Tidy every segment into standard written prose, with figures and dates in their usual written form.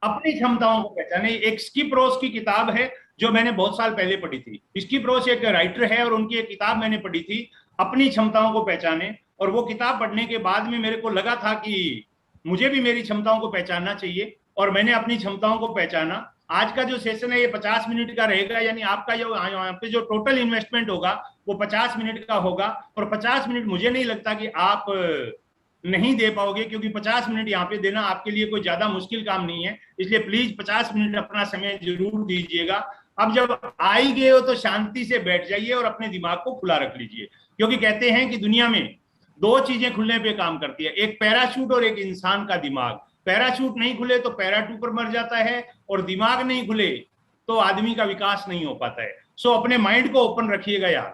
अपनी क्षमताओं को पहचाने। एक स्किप रोज की किताब है जो मैंने बहुत साल पहले पढ़ी थी। स्किप रोज एक राइटर है और उनकी एक किताब मैंने पढ़ी थी, अपनी क्षमताओं को पहचाने। और वो किताब पढ़ने के बाद में मेरे को लगा था कि मुझे भी मेरी क्षमताओं को पहचानना चाहिए, और मैंने अपनी क्षमताओं को पहचाना। आज का जो सेशन है ये 50 मिनट का रहेगा, यानी आपका जो यहाँ पे जो टोटल इन्वेस्टमेंट होगा वो 50 मिनट का होगा। और 50 मिनट मुझे नहीं लगता कि आप नहीं दे पाओगे, क्योंकि 50 मिनट यहाँ पे देना आपके लिए कोई ज्यादा मुश्किल काम नहीं है। इसलिए प्लीज 50 मिनट अपना समय जरूर दीजिएगा। अब जब आ ही गए हो तो शांति से बैठ जाइए और अपने दिमाग को खुला रख लीजिए, क्योंकि कहते हैं कि दुनिया में दो चीजें खुलने पे काम करती है, एक पैराशूट और एक इंसान का दिमाग। पैराशूट नहीं खुले तो पैराट्रूपर मर जाता है, और दिमाग नहीं खुले तो आदमी का विकास नहीं हो पाता है। सो अपने माइंड को ओपन रखिएगा यार।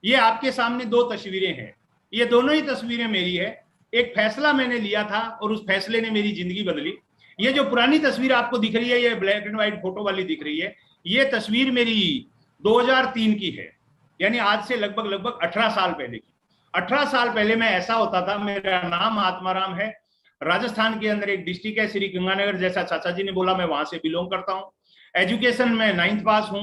ये आपके सामने दो तस्वीरें हैं, ये दोनों ही तस्वीरें मेरी है। एक फैसला मैंने लिया था और उस फैसले ने मेरी जिंदगी बदली। ये जो पुरानी तस्वीर आपको दिख रही है, ये ब्लैक एंड व्हाइट फोटो वाली दिख रही है, ये तस्वीर मेरी 2003 की है, यानी आज से लगभग 18 साल पहले की। 18 साल पहले मैं ऐसा होता था। मेरा नाम आत्माराम है, राजस्थान के अंदर एक डिस्ट्रिक्ट है श्री गंगानगर, जैसा चाचा जी ने बोला, मैं वहां से बिलोंग करता हूँ। एजुकेशन में 9th पास हूँ।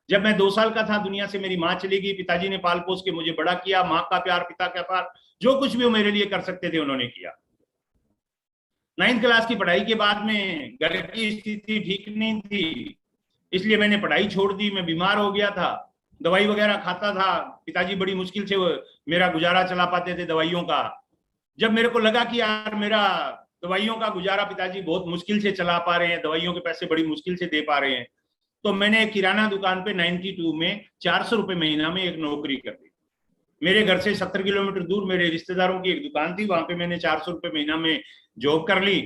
जब मैं 2 साल का था दुनिया से मेरी माँ चली गई, पिताजी ने पाल पोस के मुझे बड़ा किया। माँ का प्यार, पिता का प्यार, जो कुछ भी वो मेरे लिए कर सकते थे उन्होंने किया। 9th क्लास की पढ़ाई के बाद में घर की स्थिति ठीक नहीं थी, इसलिए मैंने पढ़ाई छोड़ दी। मैं बीमार हो गया था, दवाई वगैरह खाता था। पिताजी बड़ी मुश्किल से मेरा गुजारा चला पाते थे दवाइयों का। जब मेरे को लगा कि यार मेरा दवाइयों का गुजारा पिताजी बहुत मुश्किल से चला पा रहे हैं, दवाइयों के पैसे बड़ी मुश्किल से दे पा रहे हैं, तो मैंने एक किराना दुकान पे 92 में 400 रुपए महीना में एक नौकरी कर दी। मेरे घर से 70 किलोमीटर दूर मेरे रिश्तेदारों की एक दुकान थी, वहां पे मैंने 400 रुपए महीना में जॉब कर ली।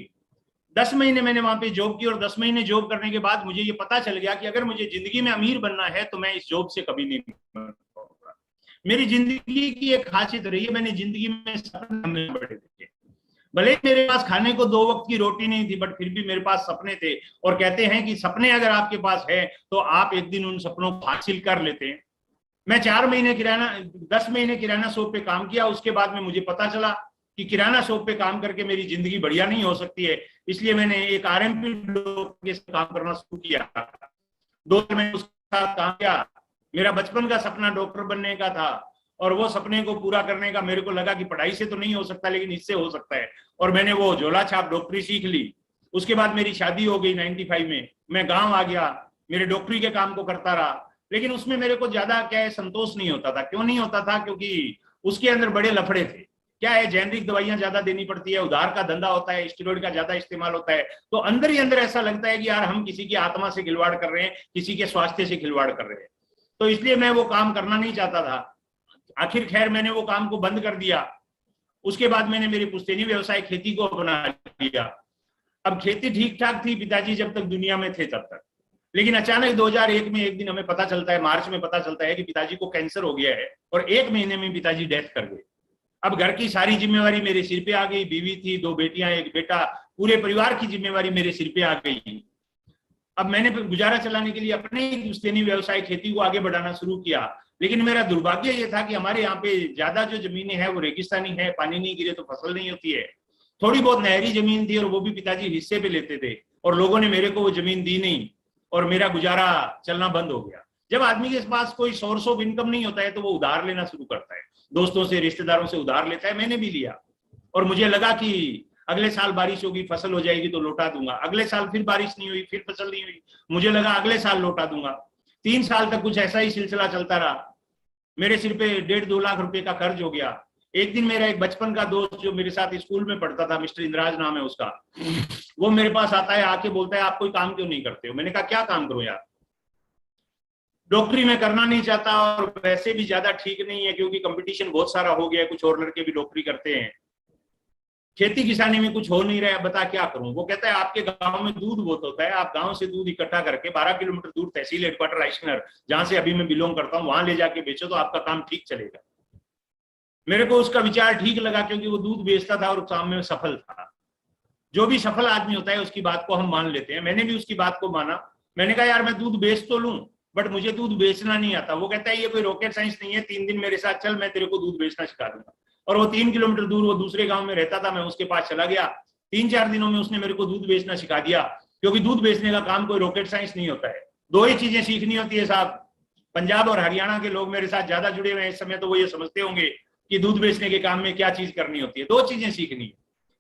10 महीने मैंने वहां पे जॉब की, और 10 महीने जॉब करने के बाद मुझे ये पता चल गया कि अगर मुझे जिंदगी में अमीर बनना है तो मैं इस जॉब से कभी नहीं बन पाऊंगा। मेरी जिंदगी की एक खासियत रही है, मैंने जिंदगी में सपने बड़े देखे। भले ही मेरे पास खाने को 2 वक्त की रोटी नहीं थी, बट फिर भी मेरे पास सपने थे। और कहते हैं कि सपने अगर आपके पास है तो आप एक दिन उन सपनों को हासिल कर लेते हैं। मैं 4 महीने किराना 10 महीने किराना शॉप पे काम किया। उसके बाद में मुझे पता चला कि किराना शॉप पे काम करके मेरी जिंदगी बढ़िया नहीं हो सकती है, इसलिए मैंने एक आरएमपी के साथ काम करना शुरू किया। 2 साल मैंने उसके साथ काम किया। मेरा बचपन का सपना डॉक्टर बनने का था, और वो सपने को पूरा करने का मेरे को लगा कि पढ़ाई से तो नहीं हो सकता, लेकिन इससे हो सकता है, और मैंने वो झोला छाप डॉक्टरी सीख ली। उसके बाद मेरी शादी हो गई 95 में। मैं गांव आ गया, मेरे डॉक्टरी के काम को करता रहा, लेकिन उसमें मेरे को ज्यादा क्या है संतोष नहीं होता था। क्यों नहीं होता था? क्योंकि उसके अंदर बड़े लफड़े थे। क्या है, जेनरिक दवाइयां ज्यादा देनी पड़ती है, उधार का धंधा होता है, स्टेरॉइड का ज्यादा इस्तेमाल होता है, तो अंदर ही अंदर ऐसा लगता है कि यार हम किसी की आत्मा से खिलवाड़ कर रहे हैं, किसी के स्वास्थ्य से खिलवाड़ कर रहे हैं। तो इसलिए मैं वो काम करना नहीं चाहता था। आखिर खैर मैंने वो काम को बंद कर दिया। उसके बाद मैंने मेरी पुश्तैनी व्यवसाय खेती को अपना लिया। अब खेती ठीक ठाक थी पिताजी जब तक दुनिया में थे तब तक, लेकिन अचानक 2001 में एक दिन हमें पता चलता है, मार्च में पता चलता है कि पिताजी को कैंसर हो गया है, और 1 महीने में पिताजी डेथ कर गए। अब घर की सारी जिम्मेवारी मेरे सिर पे आ गई। बीवी थी, 2 बेटियां, 1 बेटा, पूरे परिवार की जिम्मेवारी मेरे सिर पे आ गई। अब मैंने गुजारा चलाने के लिए अपने ही पुश्तैनी व्यवसाय खेती को आगे बढ़ाना शुरू किया। लेकिन मेरा दुर्भाग्य ये था कि हमारे यहाँ पे ज्यादा जो जमीनें हैं वो रेगिस्तानी है, पानी नहीं गिरे तो फसल नहीं होती है। थोड़ी बहुत नहरी जमीन थी, और वो भी पिताजी हिस्से पे लेते थे, और लोगों ने मेरे को वो जमीन दी नहीं, और मेरा गुजारा चलना बंद हो गया। जब आदमी के पास कोई सोर्स ऑफ इनकम नहीं होता है तो वो उधार लेना शुरू करता है, दोस्तों से, रिश्तेदारों से उधार लेता है। मैंने भी लिया, और मुझे लगा कि अगले साल बारिश होगी, फसल हो जाएगी तो लौटा दूंगा। अगले साल फिर बारिश नहीं हुई, फिर फसल नहीं हुई, मुझे लगा अगले साल लौटा दूंगा। 3 साल तक कुछ ऐसा ही सिलसिला चलता रहा। मेरे सिर पे 1.5-2 लाख रुपए का कर्ज हो गया। एक दिन मेरा एक बचपन का दोस्त जो मेरे साथ स्कूल में पढ़ता था, मिस्टर इंद्राज नाम है उसका, वो मेरे पास आता है, आके बोलता है आप कोई काम क्यों नहीं करते हो? मैंने कहा क्या काम करूं यार, डॉक्टरी में करना नहीं चाहता, और वैसे भी ज्यादा ठीक नहीं है क्योंकि कंपटीशन बहुत सारा हो गया है, कुछ और लड़के भी डॉक्टरी करते हैं, खेती किसानी में कुछ हो नहीं रहा है, बता क्या करूं? वो कहता है आपके गांव में दूध बहुत होता है, आप गांव से दूध इकट्ठा करके 12 किलोमीटर दूर तहसील हेडक्वार्टर राइसनगर, जहां से अभी मैं बिलोंग करता हूं, वहां ले जाके बेचो तो आपका काम ठीक चलेगा। मेरे को उसका विचार ठीक लगा, क्योंकि वो दूध बेचता था और काम में सफल था। जो भी सफल आदमी होता है उसकी बात को हम मान लेते हैं। मैंने भी उसकी बात को माना। मैंने कहा यार मैं दूध बेच तो लूं, बट मुझे दूध बेचना नहीं आता। वो कहता है ये कोई रॉकेट साइंस नहीं है, 3 दिन मेरे साथ चल, मैं तेरे को दूध बेचना सिखा दूंगा। और वो 3 किलोमीटर दूर वो दूसरे गांव में रहता था, मैं उसके पास चला गया। 3-4 दिनों में उसने मेरे को दूध बेचना सिखा दिया। क्योंकि दूध बेचने का काम कोई रॉकेट साइंस नहीं होता है। दो ही चीजें सीखनी होती है साहब। पंजाब और हरियाणा के लोग मेरे साथ ज्यादा जुड़े हुए हैं इस समय, तो वो ये समझते होंगे कि दूध बेचने के काम में क्या चीज करनी होती है। दो चीजें सीखनी है,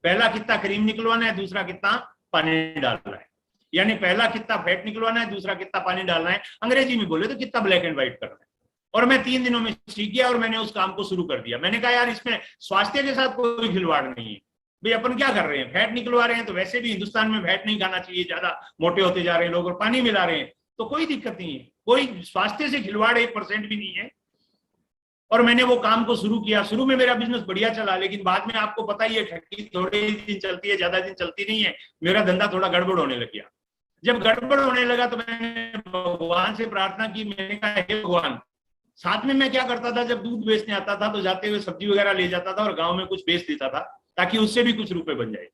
पहला कितना क्रीम निकलवाना है, दूसरा कितना पानी डालना है। यानी पहला कितना फैट निकलवाना है, दूसरा कितना पानी डालना है, अंग्रेजी में बोले तो कितना ब्लैक एंड व्हाइट करना है। और मैं 3 दिनों में सीख गया और मैंने उस काम को शुरू कर दिया। मैंने कहा यार इसमें स्वास्थ्य के साथ कोई खिलवाड़ नहीं है भाई, अपन क्या कर रहे हैं, फैट निकलवा रहे हैं, तो वैसे भी हिंदुस्तान में फैट नहीं खाना चाहिए, ज्यादा मोटे होते जा रहे हैं लोग, और पानी मिला रहे हैं तो कोई दिक्कत नहीं है, कोई स्वास्थ्य से खिलवाड़ 1% भी नहीं है। और मैंने वो काम को शुरू किया। शुरू में मेरा बिजनेस बढ़िया चला, लेकिन बाद में आपको पता ही है ठगी थोड़े दिन चलती है, ज्यादा दिन चलती नहीं है। मेरा धंधा थोड़ा गड़बड़ होने लग गया। जब गड़बड़ होने लगा तो मैंने भगवान से प्रार्थना की। मैंने कहा हे भगवान, साथ में मैं क्या करता था, जब दूध बेचने आता था तो जाते हुए सब्जी वगैरह ले जाता था और गांव में कुछ बेच देता था ताकि उससे भी कुछ रुपए बन जाए।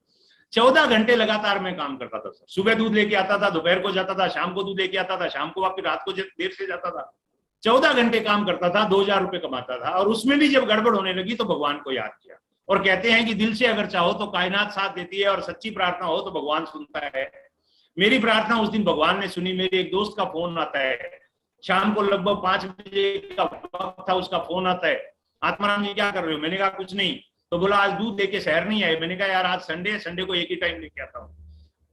14 घंटे लगातार मैं काम करता था सर। सुबह दूध लेके आता था, दोपहर को जाता था, शाम को दूध लेके आता था, शाम को वापिस रात को देर से जाता था। 14 घंटे काम करता था, 2000 रुपए कमाता था। और उसमें भी जब गड़बड़ होने लगी तो भगवान को याद किया। और कहते हैं कि दिल से अगर चाहो तो कायनात साथ देती है, और सच्ची प्रार्थना हो तो भगवान सुनता है। मेरी प्रार्थना उस दिन भगवान ने सुनी। मेरे एक दोस्त का फोन आता है, शाम को लगभग 5 बजे का वक्त था, उसका फोन आता है, आत्माराम जी क्या कर रहे हो? मैंने कहा कुछ नहीं। तो बोला आज दूध लेके शहर नहीं आए? मैंने कहा यार आज संडे है, संडे को एक ही टाइम लेके आता हूँ।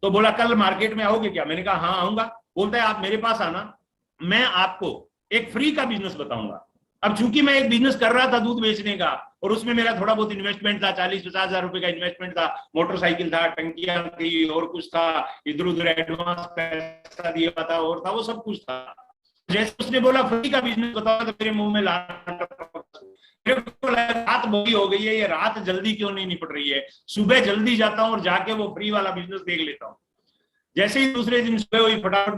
तो बोला कल मार्केट में आओगे क्या? मैंने कहा हाँ आऊंगा। बोलता है आप मेरे पास आना, मैं आपको एक फ्री का बिजनेस बताऊंगा। अब चूंकि मैं एक बिजनेस कर रहा था दूध बेचने का, और उसमें मेरा थोड़ा बहुत इन्वेस्टमेंट था, 40-50 हजार रुपए का इन्वेस्टमेंट था, मोटरसाइकिल था, टंकियां थी, और कुछ था, इधर उधर एडवांस पैसा दिया था, और था वो सब कुछ था। जैसे उसने बोला फ्री का बिजनेस बताओ तो मेरे मुंह में रात बड़ी हो गई है, ये रात जल्दी क्यों नहीं निपट रही है? सुबह जल्दी जाता हूँ और जाके वो फ्री वाला बिजनेस देख लेता हूँ। जैसे ही दूसरे दिन सुबह हुई, फटाफट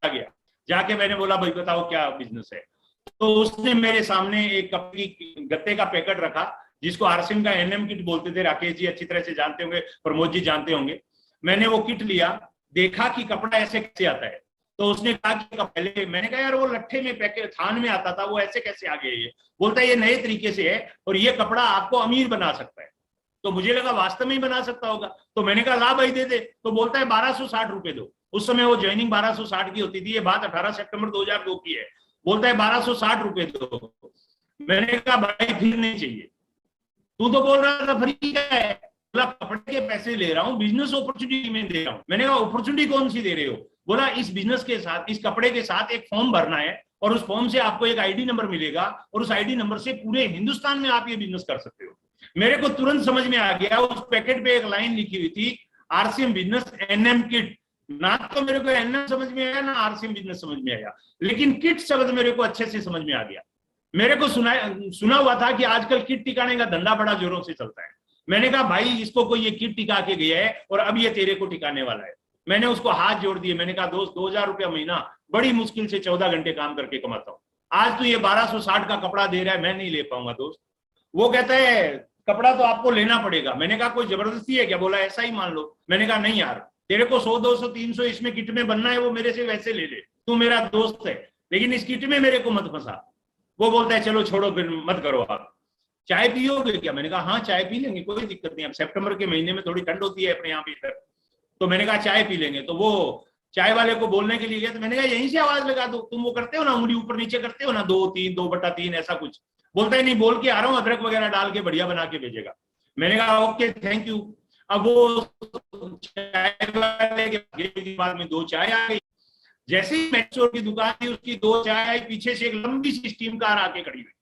गया, जाके मैंने बोला भाई बताओ क्या बिजनेस है? तो उसने मेरे सामने एक कपड़ी गत्ते का पैकेट रखा, जिसको आरसीएम का एनएम किट बोलते थे। राकेश जी अच्छी तरह से जानते होंगे, प्रमोद जी जानते होंगे। मैंने वो किट लिया, देखा कि कपड़ा ऐसे कैसे आता है। तो उसने कहा कि पहले, मैंने कहा यार वो लट्ठे में पैकेट थान में आता था, वो ऐसे कैसे आ गया? ये बोलता है ये नए तरीके से है, और ये कपड़ा आपको अमीर बना सकता है। तो मुझे लगा वास्तव में ही बना सकता होगा। तो मैंने कहा ला भाई दे दे। तो बोलता है 1260 रुपए दो। उस समय वो ज्वाइनिंग 1260 की होती थी। ये बात 18 सितंबर 2002 की है। बोलता है 1260 रुपए दो। मैंने कहा भाई फिर नहीं चाहिए, तू तो बोल रहा था फ्री का है। बोला कपड़े के पैसे ले रहा हूँ, बिजनेस अपॉर्चुनिटी में दे रहा हूँ। मैंने कहा अपॉर्चुनिटी कौन सी दे रहे हो? बोला इस बिजनेस के साथ, इस कपड़े के साथ एक फॉर्म भरना है, और उस फॉर्म से आपको एक आईडी नंबर मिलेगा, और उस आईडी नंबर से पूरे हिंदुस्तान में आप ये बिजनेस कर सकते हो। मेरे को तुरंत समझ में आ गया। उस पैकेट पे एक लाइन लिखी हुई थी, आरसीएम बिजनेस एनएम किट। ना तो मेरे को एनएम समझ में आया, ना आरसीएम बिजनेस समझ में आया, लेकिन किट शब्द मेरे को अच्छे से समझ में आ गया। मेरे को सुना हुआ था कि आजकल किट टिकाने का धंधा बड़ा जोरों से चलता है। मैंने कहा भाई इसको कोई ये किट टिका के गया है, और अब ये तेरे को टिकाने वाला है। मैंने उसको हाथ जोड़ दिए। मैंने कहा दोस्त 2000 रुपया महीना बड़ी मुश्किल से 14 घंटे काम करके कमाता हूँ, आज तो ये 1260 का कपड़ा दे रहा है, मैं नहीं ले पाऊंगा दोस्त। वो कहता है कपड़ा तो आपको लेना पड़ेगा। मैंने कहा कोई जबरदस्ती है क्या? बोला ऐसा ही मान लो। मैंने कहा नहीं यार, तेरे को 100, 200, 300 इसमें किट में बनना है, वो मेरे से वैसे ले ले, तू मेरा दोस्त है, लेकिन इस किट में मेरे को मत फंसा। वो बोलता है चलो छोड़ो फिर मत करो, आप चाय पियोगे क्या? मैंने कहा हाँ चाय पी लेंगे, कोई दिक्कत नहीं। अब सितंबर के महीने में थोड़ी ठंड होती है अपने यहाँ पे इधर। तो मैंने कहा चाय पी लेंगे। तो वो चाय वाले को बोलने के लिए गया, तो मैंने कहा यहीं से आवाज लगा दो, तुम वो करते हो ना, उंगली ऊपर नीचे करते हो ना, 2-3, 2/3 ऐसा कुछ। बोलता है नहीं, बोल के आ रहा हूँ, अदरक वगैरह डाल के बढ़िया बना के भेजेगा। मैंने कहा ओके थैंक यू। अब वो चाय वाले के बाद में 2 चाय आ गई। जैसे ही मेट्रो की दुकान थी, उसकी 2 चाय आई, पीछे से एक लंबी सी स्टीम कार आके खड़ी हुई।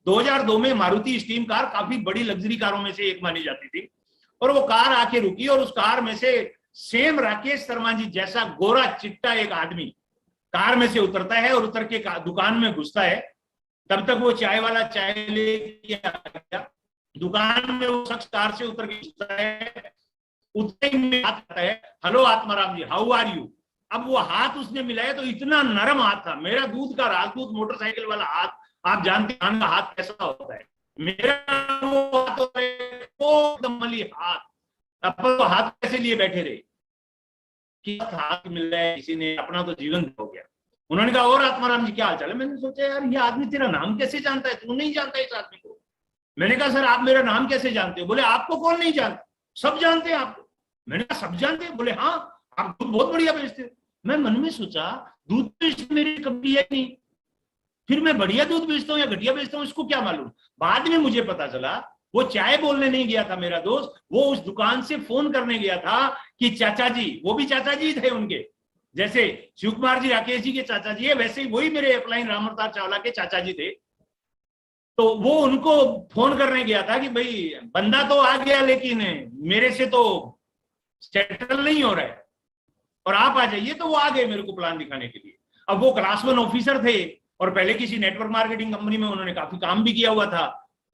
2002 में मारुति स्टीम कार काफी बड़ी लग्जरी कारों में से एक मानी जाती थी। और वो कार आके रुकी, और उस कार में से सेम राकेश शर्मा जी जैसा गोरा चिट्टा एक आदमी कार में से उतरता है, और उतर के दुकान में घुसता है। तब तक वो चाय वाला चाय लेके आ गया। दुकान में वो शख्स कार से उतर के घुसता है, उतने में हाथ आता है, hello Atmaram ji, how are you? अब वो हाथ उसने मिलाया तो इतना नरम हाथ था, मेरा दूध का राजदूत मोटरसाइकिल वाला हाथ। आप जानते हैं का हाथ कैसा होता है, मेरा वो हाथ एकदम मली हाथ। अपन तो हाथ कैसे लिए बैठे रहे कि हाथ मिल रहा है किसी ने, अपना तो जीवन हो गया। उन्होंने कहा और आत्माराम जी क्या हाल चाल है? मैंने सोचा यार ये आदमी तेरा नाम कैसे जानता है, तू नहीं जानता इस आदमी को। मैंने कहा सर आप मेरा नाम कैसे जानते हो? बोले आपको कौन नहीं जानता, सब जानते हैं आपको। मैंने कहा सब जानते हैं? बोले हाँ, आप दूध बहुत बढ़िया बेचते हो। मैं मन में सोचा दूध तो इसमें मेरी कभी है नहीं, फिर मैं बढ़िया दूध बेचता हूँ या घटिया बेचता हूँ इसको क्या मालूम। बाद में मुझे पता चला वो चाय बोलने नहीं गया था मेरा दोस्त, वो उस दुकान से फोन करने गया था कि चाचा जी, वो भी चाचा जी थे उनके, जैसे शिव कुमार जी राकेश जी के चाचा जी है वैसे ही वही मेरे अपलाइन राम अवतार चावला के चाचा जी थे। तो वो उनको फोन करने गया था कि भाई बंदा तो आ गया लेकिन मेरे से तो सेटल नहीं हो रहा है और आप आ जाइए। तो वो आ गए मेरे को प्लान दिखाने के लिए। अब वो क्लास 1 ऑफिसर थे और पहले किसी नेटवर्क मार्केटिंग कंपनी में उन्होंने काफी काम भी किया हुआ था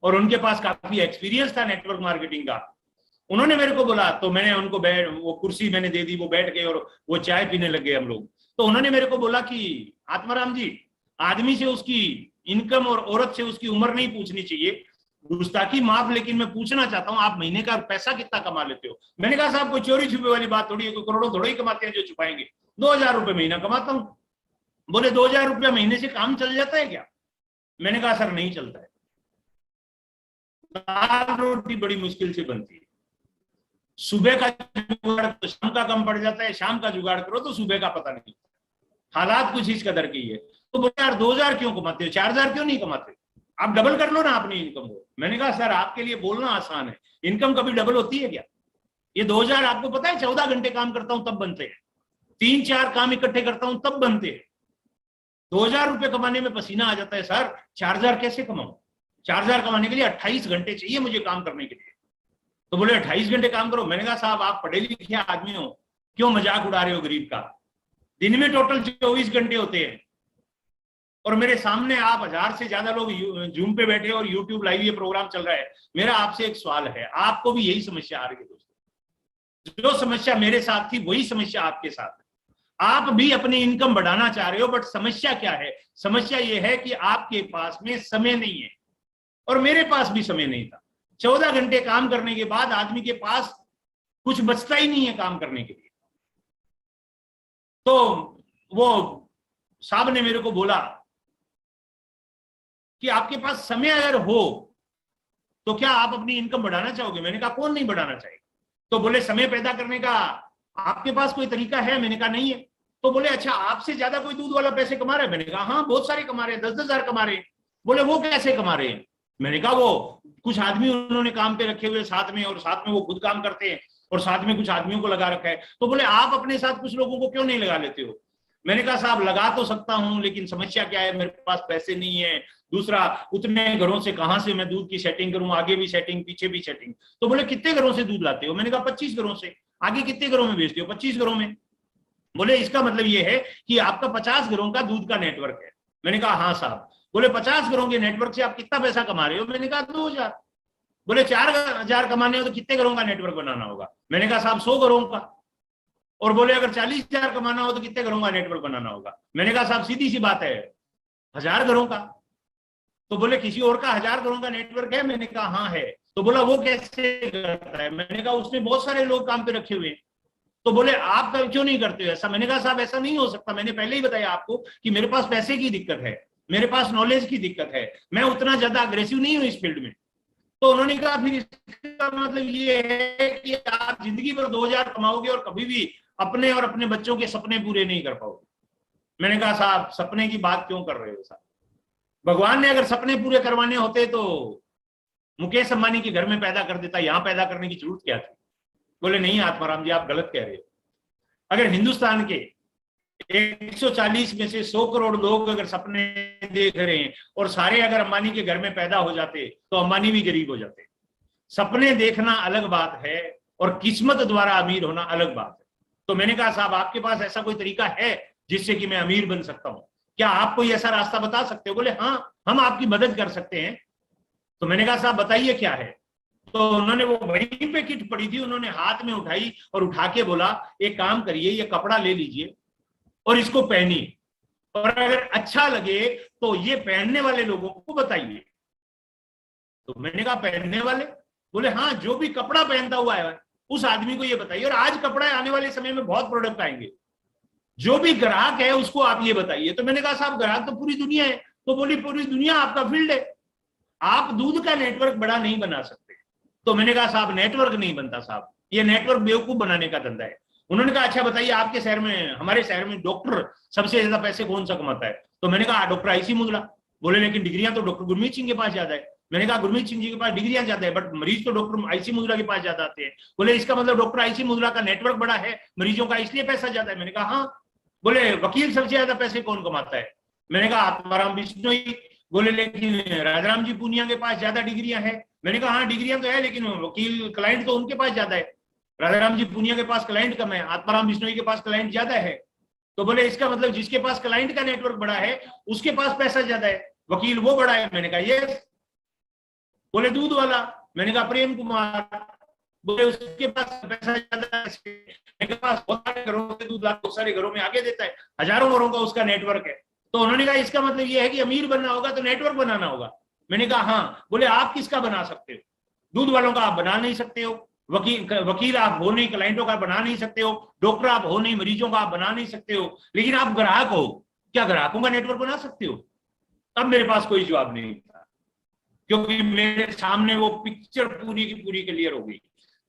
और उनके पास काफी एक्सपीरियंस था नेटवर्क मार्केटिंग का। उन्होंने मेरे को बोला तो मैंने उनको वो कुर्सी मैंने दे दी, वो बैठ गए और वो चाय पीने लग गए हम लोग। तो उन्होंने मेरे को बोला कि आत्माराम जी, आदमी से उसकी इनकम और औरत से उसकी उम्र नहीं पूछनी चाहिए, गुस्ताखी माफ, लेकिन मैं पूछना चाहता हूं आप महीने का पैसा कितना कमा लेते हो। मैंने कहा साहब कोई चोरी छुपे वाली बात थोड़ी है, कोई करोड़ों थोड़ा ही कमाते हैं जो छुपाएंगे, 2000 रुपये महीना कमाता हूं। बोले 2000 रुपया महीने से काम चल जाता है क्या? मैंने कहा सर नहीं चलता है, दाल रोटी बड़ी मुश्किल से बनती है, सुबह का जुगाड़ तो शाम का कम पड़ जाता है, शाम का जुगाड़ करो तो सुबह का पता नहीं, हालात कुछ इस कदर की है। तो बोले यार 2000 क्यों कमाते हो, 4000 क्यों नहीं कमाते, आप डबल कर लो ना अपनी इनकम को। मैंने कहा सर आपके लिए बोलना आसान है, इनकम कभी डबल होती है क्या? ये 2000 आपको पता है 14 घंटे काम करता हूं तब बनते हैं, 3-4 काम इकट्ठे करता हूं तब बनते हैं। 2000 रुपये कमाने में पसीना आ जाता है सर, 4000 कैसे कमाऊं? 4000 कमाने के लिए 28 घंटे चाहिए मुझे काम करने के लिए। तो बोले 28 घंटे काम करो। मैंने कहा साहब आप पढ़े लिखे आदमी हो, क्यों मजाक उड़ा रहे हो गरीब का? दिन में टोटल 24 घंटे होते हैं और मेरे सामने आप 1000 से ज्यादा लोग जूम पे बैठे और यूट्यूब लाइव ये प्रोग्राम चल रहा है। मेरा आपसे एक सवाल है, आपको भी यही समस्या आ रही है दोस्तों? जो समस्या मेरे साथ थी वही समस्या आपके साथ है। आप भी अपनी इनकम बढ़ाना चाह रहे हो, बट समस्या क्या है? समस्या ये है कि आपके पास में समय नहीं है और मेरे पास भी समय नहीं था। 14 घंटे काम करने के बाद आदमी के पास कुछ बचता ही नहीं है काम करने के लिए। तो वो साहब ने मेरे को बोला कि आपके पास समय अगर हो तो क्या आप अपनी इनकम बढ़ाना चाहोगे? मैंने कहा कौन नहीं बढ़ाना चाहेगा। तो बोले समय पैदा करने का आपके पास कोई तरीका है? मैंने कहा नहीं है। तो बोले अच्छा आपसे ज्यादा कोई दूध वाला पैसे कमा रहा है? मैंने कहा हाँ बहुत सारे कमा रहे हैं, 10-10 हजार कमा रहे हैं। बोले वो कैसे कमा रहे हैं? मैंने कहा वो कुछ आदमी उन्होंने काम पे रखे हुए साथ में, और साथ में वो खुद काम करते हैं और साथ में कुछ आदमियों को लगा रखा है। तो बोले आप अपने साथ कुछ लोगों को क्यों नहीं लगा लेते हो? मैंने कहा साहब लगा तो सकता हूं लेकिन समस्या क्या है, मेरे पास पैसे नहीं है, दूसरा उतने घरों से कहां से मैं दूध की सेटिंग करूं, आगे भी सेटिंग पीछे भी सेटिंग। तो बोले कितने घरों से दूध लाते हो? मैंने कहा 25 घरों से। आगे कितने घरों में बेचते हो? 25 घरों में। बोले इसका मतलब ये है कि आपका 50 घरों का दूध का नेटवर्क है। मैंने कहा हाँ साहब। बोले 50 घरों के नेटवर्क से आप कितना पैसा कमा रहे हो? मैंने कहा 2000। बोले 4000 कमाने हो तो कितने घरों का नेटवर्क बनाना होगा? मैंने कहा साहब 100 घरों का। और बोले अगर 40,000 कमाना हो तो कितने घरों का नेटवर्क बनाना होगा? मैंने कहा साहब सीधी सी बात है 1000 घरों का। तो बोले किसी और का 1000 घरों का नेटवर्क है? मैंने कहा हाँ है। तो बोला वो कैसे करता है? मैंने कहा उसने बहुत सारे लोग काम पे रखे हुए हैं। तो बोले आप क्यों नहीं करते हो ऐसा? मैंने कहा साहब ऐसा नहीं हो सकता, मैंने पहले ही बताया आपको कि मेरे पास पैसे की दिक्कत है, मेरे पास नॉलेज की दिक्कत है, मैं उतना ज्यादा अग्रेसिव नहीं हूं इस फील्ड में। तो उन्होंने कहा फिर इसका मतलब ये है कि आप जिंदगी भर 2000 कमाओगे और कभी भी अपने और अपने बच्चों के सपने पूरे नहीं कर पाओगे। मैंने कहा साहब सपने की बात क्यों कर रहे हो साहब? भगवान ने अगर सपने पूरे करवाने होते तो मुकेश अंबानी के घर में पैदा कर देता, यहां पैदा करने की जरूरत क्या थी? बोले नहीं आत्माराम जी आप गलत कह रहे हो। अगर हिंदुस्तान के 140 में से 100 करोड़ लोग अगर सपने देख रहे हैं और सारे अगर अंबानी के घर में पैदा हो जाते तो अंबानी भी गरीब हो जाते। सपने देखना अलग बात है और किस्मत द्वारा अमीर होना अलग बात है। तो मैंने कहा साहब आपके पास ऐसा कोई तरीका है जिससे कि मैं अमीर बन सकता हूं? क्या आप कोई ऐसा रास्ता बता सकते हो? बोले हाँ हम आपकी मदद कर सकते हैं। तो मैंने कहा साहब बताइए क्या है? तो उन्होंने वो वहीं पे किट पड़ी थी, उन्होंने हाथ में उठाई और उठा के बोला एक काम करिए, ये कपड़ा ले लीजिए और इसको पहनिए, और अगर अच्छा लगे तो ये पहनने वाले लोगों को बताइए। तो मैंने कहा पहनने वाले? बोले हाँ जो भी कपड़ा पहनता हुआ है उस आदमी को ये बताइए। और आज कपड़ा आने वाले समय में बहुत प्रोडक्ट आएंगे, जो भी ग्राहक है उसको आप ये बताइए। तो मैंने कहा साहब ग्राहक तो पूरी दुनिया है। तो बोली पूरी दुनिया आपका फील्ड है, आप दूध का नेटवर्क बड़ा नहीं बना सकते। तो मैंने कहा साहब नेटवर्क नहीं बनता साहब, ये नेटवर्क बेवकूफ बनाने का धंधा है। उन्होंने कहा अच्छा बताइए आपके शहर में, हमारे शहर में डॉक्टर सबसे ज्यादा पैसे कौन सा कमाता है? तो मैंने कहा डॉक्टर आईसी मुद्रा। बोले लेकिन डिग्रियां तो डॉक्टर गुरमीत सिंह के पास ज्यादा है। मैंने कहा गुरमीत सिंह जी के पास डिग्रियां ज्यादा है बट मरीज तो डॉक्टर आईसी मुद्रा के पास ज्यादा आते हैं। बोले इसका मतलब डॉक्टर आईसी मुद्रा का नेटवर्क बड़ा है, मरीजों का इसलिए पैसा ज्यादा है। मैंने कहा हाँ। बोले वकील सबसे ज्यादा पैसे कौन कमाता है? मैंने कहा आत्माराम बिश्नोई। बोले लेकिन राजाराम जी पूनिया के पास ज्यादा डिग्रियां हैं। मैंने कहा हाँ डिग्रियां तो है लेकिन वकील क्लाइंट तो उनके पास ज्यादा है। राजाराम जी पूनिया के पास क्लाइंट कम है, आत्माराम बिश्नोई के पास क्लाइंट ज्यादा है। तो बोले इसका मतलब जिसके पास क्लाइंट का नेटवर्क बड़ा है उसके पास पैसा ज्यादा है, वकील वो बड़ा है। मैंने कहा यस। बोले दूध वाला। मैंने कहा प्रेम कुमार। बोले उसके पास पैसा ज्यादा है, मेरे पास बहुत सारे घरों से दूध बहुत सारे घरों में आगे देता है, हजारों घरों का उसका नेटवर्क है। तो उन्होंने कहा इसका मतलब ये है कि अमीर बनना होगा तो नेटवर्क बनाना होगा। मैंने कहा हाँ। बोले आप किसका बना सकते हो? दूध वालों का आप बना नहीं सकते हो, वकील आप हो नहीं, क्लाइंटों का बना नहीं सकते हो, डॉक्टर आप हो नहीं, मरीजों का आप बना नहीं सकते हो, लेकिन आप ग्राहक हो, क्या ग्राहकों का नेटवर्क बना सकते हो? तब मेरे पास कोई जवाब नहीं था, क्योंकि मेरे सामने वो पिक्चर पूरी की पूरी क्लियर हो गई,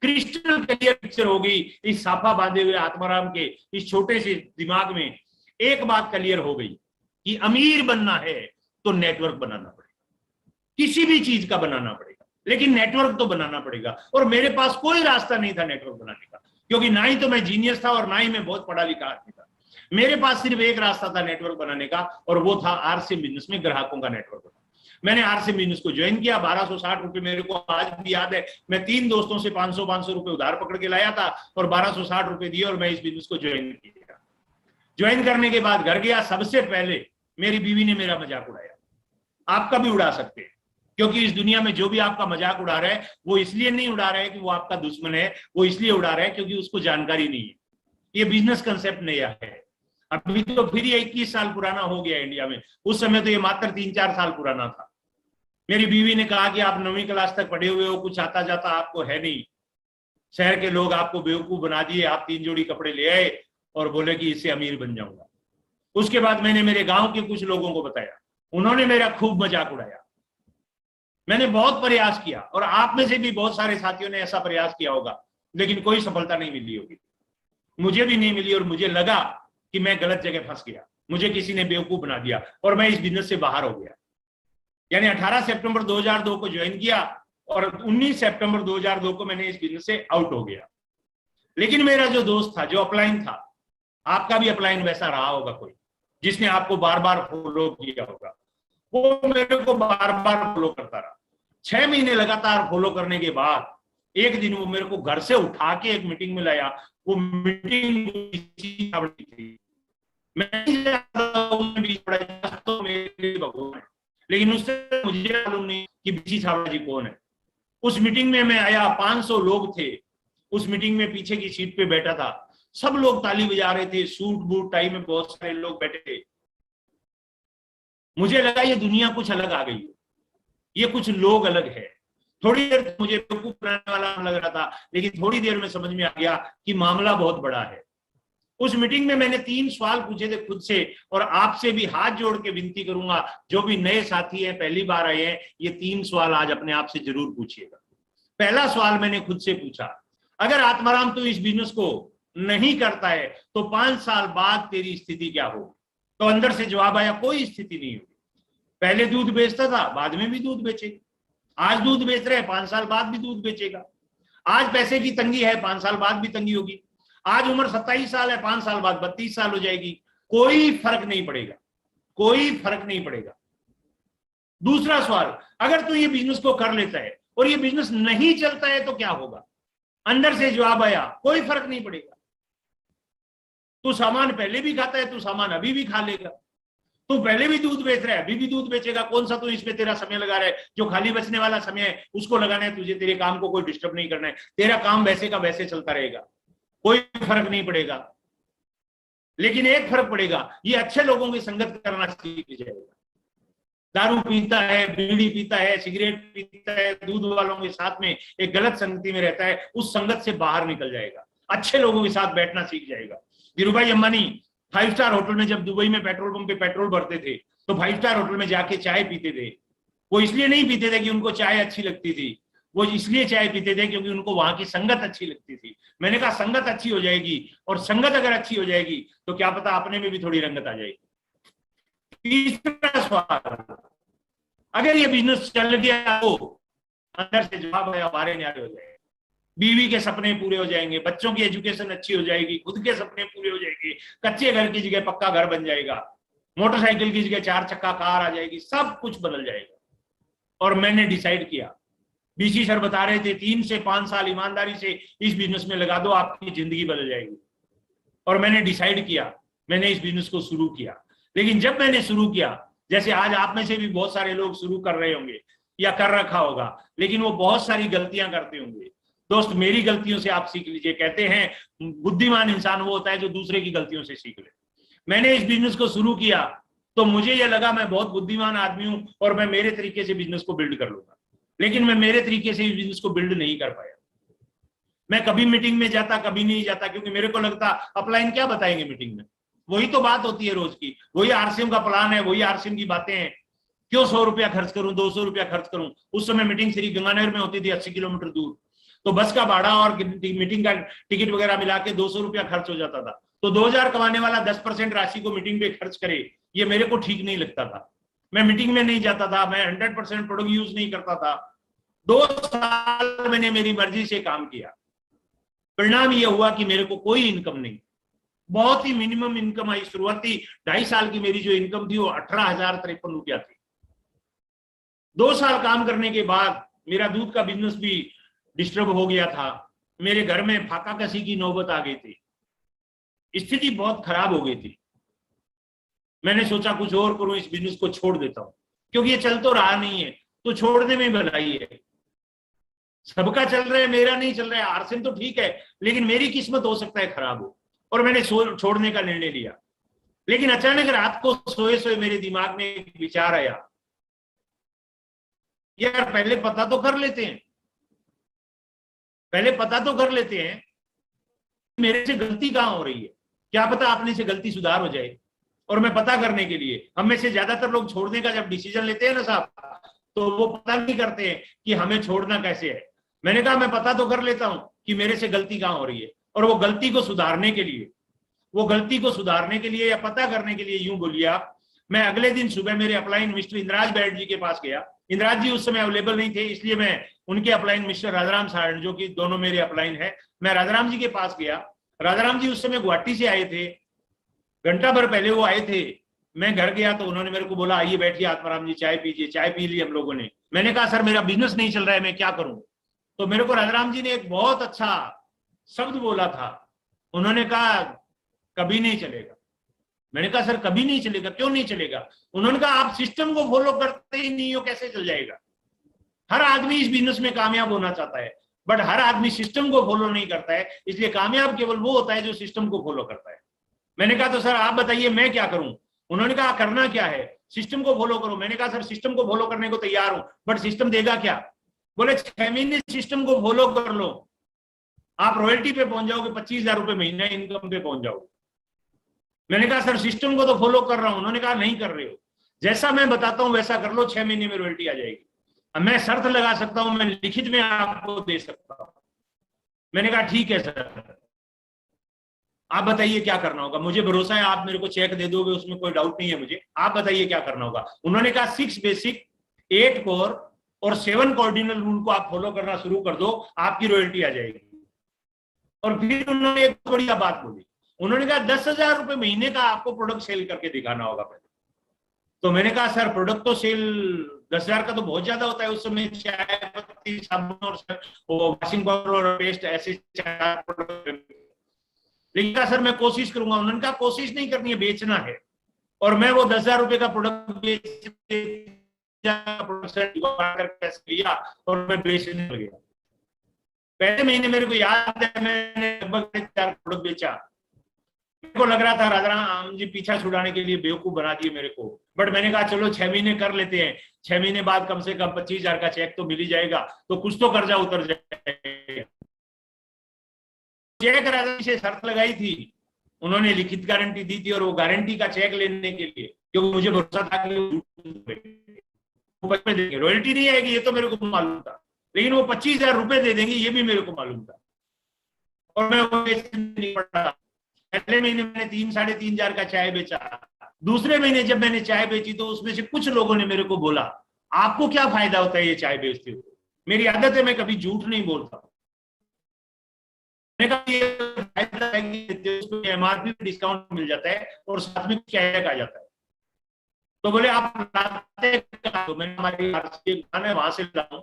क्रिस्टल क्लियर पिक्चर हो गई। इस साफा बांधे हुए आत्माराम के इस छोटे से दिमाग में एक बात क्लियर हो गई कि अमीर बनना है तो नेटवर्क बनाना पड़ेगा, किसी भी चीज का बनाना पड़ेगा, लेकिन नेटवर्क तो बनाना पड़ेगा। और मेरे पास कोई रास्ता नहीं था नेटवर्क बनाने का, क्योंकि ना ही तो मैं जीनियस था और ना ही मैं बहुत पढ़ा लिखा आदमी था। मेरे पास सिर्फ एक रास्ता था नेटवर्क बनाने का, और वो था आरसीएम बिजनेस में ग्राहकों का नेटवर्क बनाना। मैंने आरसीएम बिजनेस को ज्वाइन किया। 1260 रुपए मेरे को आज भी याद है। मैं 3 दोस्तों से 500 रुपए उधार पकड़ के लाया था और 1260 रुपए दिए और मैं इस बिजनेस को ज्वाइन किया। ज्वाइन करने के बाद घर गया, सबसे पहले मेरी बीवी ने मेरा मजाक उड़ाया। आपका भी उड़ा सकते हैं, क्योंकि इस दुनिया में जो भी आपका मजाक उड़ा रहा है वो इसलिए नहीं उड़ा रहा है कि वो आपका दुश्मन है, वो इसलिए उड़ा रहा है क्योंकि उसको जानकारी नहीं है। ये बिजनेस कंसेप्ट नया है, अभी तो फिर ये 21 साल पुराना हो गया इंडिया में, उस समय तो ये मात्र 3-4 साल पुराना था। मेरी बीवी ने कहा कि आप 9वीं क्लास तक पढ़े हुए हो, कुछ आता जाता आपको है नहीं, शहर के लोग आपको बेवकूफ बना दिए, आप 3 जोड़ी कपड़े ले आए और बोले कि इससे अमीर बन जाऊंगा। उसके बाद मैंने मेरे गांव के कुछ लोगों को बताया, उन्होंने मेरा खूब मजाक उड़ाया। मैंने बहुत प्रयास किया और आप में से भी बहुत सारे साथियों ने ऐसा प्रयास किया होगा, लेकिन कोई सफलता नहीं मिली होगी, मुझे भी नहीं मिली। और मुझे लगा कि मैं गलत जगह फंस गया, मुझे किसी ने बेवकूफ बना दिया और मैं इस बिजनेस से बाहर हो गया। यानी 18 सितंबर 2002 को ज्वाइन किया और 19 सितंबर 2002 को मैंने इस बिजनेस से आउट हो गया। लेकिन मेरा जो दोस्त था, जो अपलाइन था, आपका भी अपलाइन वैसा रहा होगा कोई, जिसने आपको बार बार फॉलो किया होगा, वो मेरे को बार बार फॉलो करता रहा। 6 महीने लगातार फॉलो करने के बाद एक दिन वो मेरे को घर से उठा के एक मीटिंग में लाया। वो मीटिंग थी, मैं तो मेरे भगवान, लेकिन उससे मुझे मालूम नहीं कि बीसी छाबड़ा जी कौन है। उस मीटिंग में मैं आया, 500 लोग थे उस मीटिंग में, पीछे की सीट पे बैठा था, सब लोग ताली बजा रहे थे, सूट बूट टाई में बहुत सारे लोग बैठे थे। मुझे लगा ये दुनिया कुछ अलग आ गई, ये कुछ लोग अलग है। थोड़ी देर मुझे बेवकूफ बनाने वाला लग रहा था, लेकिन थोड़ी देर में समझ में आ गया कि मामला बहुत बड़ा है। उस मीटिंग में मैंने 3 सवाल पूछे थे खुद से, और आपसे भी हाथ जोड़ के विनती करूंगा, जो भी नए साथी हैं, पहली बार आए हैं, ये 3 सवाल आज अपने आप से जरूर पूछिएगा। पहला सवाल मैंने खुद से पूछा, अगर आत्माराम तू इस बिजनेस को नहीं करता है तो 5 साल बाद तेरी स्थिति क्या होगी? तो अंदर से जवाब आया, कोई स्थिति नहीं होगी। पहले दूध बेचता था, बाद में भी दूध बेचेगा। आज दूध बेच रहे हैं, 5 साल बाद भी दूध बेचेगा। आज पैसे की तंगी है, 5 साल बाद भी तंगी होगी। आज उम्र 27 साल है, 5 साल बाद 32 साल हो जाएगी। कोई फर्क नहीं पड़ेगा, कोई फर्क नहीं पड़ेगा। दूसरा सवाल, अगर तू ये बिजनेस को कर लेता है और ये बिजनेस नहीं चलता है तो क्या होगा? अंदर से जवाब आया, कोई फर्क नहीं पड़ेगा। तू सामान पहले भी खाता है, तू सामान अभी भी खा लेगा। तू पहले भी दूध बेच रहा है, अभी भी दूध बेचेगा। कौन सा तू इसमें तेरा समय लगा रहा है? जो खाली बचने वाला समय है उसको लगाना है तुझे, तेरे काम को कोई डिस्टर्ब नहीं करना है, तेरा काम वैसे का वैसे चलता रहेगा, कोई फर्क नहीं पड़ेगा। लेकिन एक फर्क पड़ेगा, ये अच्छे लोगों की संगत करना सीख जाएगा। दारू पीता है, बीड़ी पीता है, सिगरेट पीता है, दूध वालों के साथ में एक गलत संगति में रहता है, उस संगत से बाहर निकल जाएगा, अच्छे लोगों के साथ बैठना सीख जाएगा। धीरूभाई अंबानी 5 स्टार होटल में जब दुबई में पेट्रोल पंप पे पेट्रोल भरते थे तो 5 स्टार होटल में जाके चाय पीते थे। वो इसलिए नहीं पीते थे कि उनको चाय अच्छी लगती थी, वो इसलिए चाय पीते थे क्योंकि उनको वहां की संगत अच्छी लगती थी। मैंने कहा संगत अच्छी हो जाएगी, और संगत अगर अच्छी हो जाएगी तो क्या पता अपने में भी थोड़ी रंगत आ जाएगी। तीसरा सवाल, अगर ये बिजनेस चल गया तो अंदर से जवाब है हमारे न्यारे हो जाएगा, बीवी के सपने पूरे हो जाएंगे, बच्चों की एजुकेशन अच्छी हो जाएगी, खुद के सपने पूरे हो जाएंगे, कच्चे घर की जगह पक्का घर बन जाएगा, मोटरसाइकिल की जगह 4 चक्का कार आ जाएगी, सब कुछ बदल जाएगा। और मैंने डिसाइड किया, बीसी सर बता रहे थे 3 से 5 साल ईमानदारी से इस बिजनेस में लगा दो, आपकी जिंदगी बदल जाएगी। और मैंने डिसाइड किया, मैंने इस बिजनेस को शुरू किया। लेकिन जब मैंने शुरू किया, जैसे आज आप में से भी बहुत सारे लोग शुरू कर रहे होंगे या कर रखा होगा, लेकिन वो बहुत सारी गलतियां करते होंगे। दोस्त, मेरी गलतियों से आप सीख लीजिए। कहते हैं बुद्धिमान इंसान वो होता है जो दूसरे की गलतियों से सीख ले। मैंने इस बिजनेस को शुरू किया तो मुझे यह लगा मैं बहुत बुद्धिमान आदमी हूं और मैं मेरे तरीके से बिजनेस को बिल्ड कर लूंगा, लेकिन मैं मेरे तरीके से इस बिजनेस को बिल्ड नहीं कर पाया। मैं कभी मीटिंग में जाता, कभी नहीं जाता, क्योंकि मेरे को लगता अपलाइन क्या बताएंगे मीटिंग में, वही तो बात होती है रोज की, वही आरसीएम का प्लान है, वही आरसीएम की बातें हैं। क्यों 100 रुपया खर्च करूं, 200 रुपया खर्च करूं। उस समय मीटिंग श्री गंगानगर में होती थी 80 किलोमीटर दूर, तो बस का भाड़ा और मीटिंग का टिकट वगैरह मिला के 200 रुपया खर्च हो जाता था। तो 2000 कमाने वाला 10% राशि को मीटिंग पे खर्च करे, ये मेरे को ठीक नहीं लगता था। मैं मीटिंग में नहीं जाता था, मैं 100% प्रोडक्ट यूज नहीं करता था। 2 साल मैंने मेरी मर्जी से काम किया, परिणाम यह हुआ कि मेरे को कोई इनकम नहीं, बहुत ही मिनिमम इनकम आई। शुरुआती 2.5 साल की मेरी जो इनकम थी वो 18,053 रुपया थी। 2 साल काम करने के बाद मेरा दूध का बिजनेस भी डिस्टर्ब हो गया था, मेरे घर में फाका कसी की नौबत आ गई थी, स्थिति बहुत खराब हो गई थी। मैंने सोचा कुछ और करूं, इस बिजनेस को छोड़ देता हूं, क्योंकि ये चल तो रहा नहीं है, तो छोड़ने में भलाई है। सबका चल रहा है, मेरा नहीं चल रहा है। आरसीएम तो ठीक है, लेकिन मेरी किस्मत हो सकता है खराब हो, और मैंने छोड़ने का निर्णय लिया। लेकिन अचानक रात को सोए सोए मेरे दिमाग में एक विचार आया, यार पहले पता तो कर लेते हैं, पहले पता तो कर लेते हैं मेरे से गलती कहां हो रही है, क्या पता अपने से गलती सुधार हो जाए। और मैं पता करने के लिए, हम में से ज्यादातर लोग छोड़ने का जब डिसीजन लेते हैं ना साहब, तो वो पता नहीं करते हैं कि हमें छोड़ना कैसे है। मैंने कहा मैं पता तो कर लेता हूं कि मेरे से गलती कहां हो रही है, और वो गलती को सुधारने के लिए या पता करने के लिए, यूं बोलिए आप, मैं अगले दिन सुबह मेरे अपलाइन मिस्टर इंद्राज बैठ जी के पास गया। इंद्राज जी उस समय अवेलेबल नहीं थे, इसलिए मैं उनके अपलाइन मिस्टर राजाराम सारण, जो कि दोनों मेरे अपलाइन है, मैं राजाराम जी के पास गया। राजाराम जी उस समय गुवाहाटी से आए थे, घंटा भर पहले वो आए थे। मैं घर गया तो उन्होंने मेरे को बोला आइए बैठिए आत्माराम जी, चाय पीजिए। चाय पी ली हम लोगों ने। मैंने कहा सर मेरा बिजनेस नहीं चल रहा है, मैं क्या करूं। तो मेरे को राजाराम जी ने एक बहुत अच्छा शब्द बोला था, उन्होंने कहा कभी नहीं चलेगा। मैंने कहा सर कभी नहीं चलेगा, क्यों नहीं चलेगा। उन्होंने कहा आप सिस्टम को फॉलो करते ही नहीं हो, कैसे चल जाएगा। हर आदमी इस बिजनेस में कामयाब होना चाहता है, बट हर आदमी सिस्टम को फॉलो नहीं करता है, इसलिए कामयाब केवल वो होता है जो सिस्टम को फॉलो करता है। मैंने कहा तो सर आप बताइए मैं क्या करूं। उन्होंने कहा करना क्या है, सिस्टम को फॉलो करो। मैंने कहा सर सिस्टम को फॉलो करने को तैयार हूं, बट सिस्टम देगा क्या। बोले 6 महीने सिस्टम को फॉलो कर लो, आप रॉयल्टी पे पहुंच जाओगे, 25,000 रुपए महीना इनकम पे पहुंच जाओगे। मैंने कहा सर सिस्टम को तो फॉलो कर रहा हूं। उन्होंने कहा नहीं कर रहे हो, जैसा मैं बताता हूं वैसा कर लो, 6 महीने में रॉयल्टी आ जाएगी। अब मैं शर्त लगा सकता हूं, मैं लिखित में आपको दे सकता हूं। मैंने कहा ठीक है सर, आप बताइए क्या करना होगा। मुझे भरोसा है आप मेरे को चेक दे दोगे, उसमें कोई डाउट नहीं है मुझे। आप बताइए क्या करना होगा। उन्होंने कहा 6 बेसिक, 8 कोर और 7 कॉर्डिनल रूल को आप फॉलो करना शुरू कर दो, आपकी रॉयल्टी आ जाएगी। और फिर उन्होंने एक बढ़िया बात बोली, उन्होंने कहा 10,000 रुपए महीने का आपको प्रोडक्ट सेल करके दिखाना होगा पहले। तो मैंने कहा सर प्रोडक्ट तो सेल 10,000 का तो बहुत ज्यादा होता है। उस समय चाय पत्ती, साबुन और वॉशिंग पाउडर और पेस्ट, ऐसे 4 प्रोडक्ट। लेकिन कहा सर मैं कोशिश करूंगा। उन्होंने कहा कोशिश नहीं करनी है, बेचना है। और मैं वो 10,000 रुपए का प्रोडक्ट लिया और मैं बेचने लग गया। पहले महीने मेरे को याद है मैंने लगभग 4 प्रोडक्ट बेचा। मेरे को लग रहा था राजाराम जी पीछा छुड़ाने के लिए बेवकूफ बना दिए मेरे को, बट मैंने कहा चलो 6 महीने कर लेते हैं। 6 महीने बाद कम से कम 25,000 का चेक तो मिल ही जाएगा, तो कुछ तो कर्जा उतर जाएगा। चेक राजा से शर्त लगाई थी, उन्होंने लिखित गारंटी दी थी, और वो गारंटी का चेक लेने के लिए, क्योंकि मुझे भरोसा था कि वो रॉयल्टी नहीं आएगी, ये तो मेरे को मालूम था। लेकिन वो 25,000 रुपए दे देंगे ये भी मेरे को मालूम था। और मैं वो नहीं पड़ा। पहले महीने मैंने 3-3.5 हजार का चाय बेचा। दूसरे महीने जब मैंने चाय बेची तो उसमें से कुछ लोगों ने मेरे को बोला, आपको क्या फायदा होता है ये चाय बेचते हो? मेरी आदत है, मैं कभी झूठ नहीं बोलता। मैंने कहा ये फायदा है कि उसको एमआरपी पे डिस्काउंट मिल जाता है और साथ में कैशबैक आ जाता है। तो बोले आप लाते तो मैंने हमारी दुकान है वहां से लाऊं।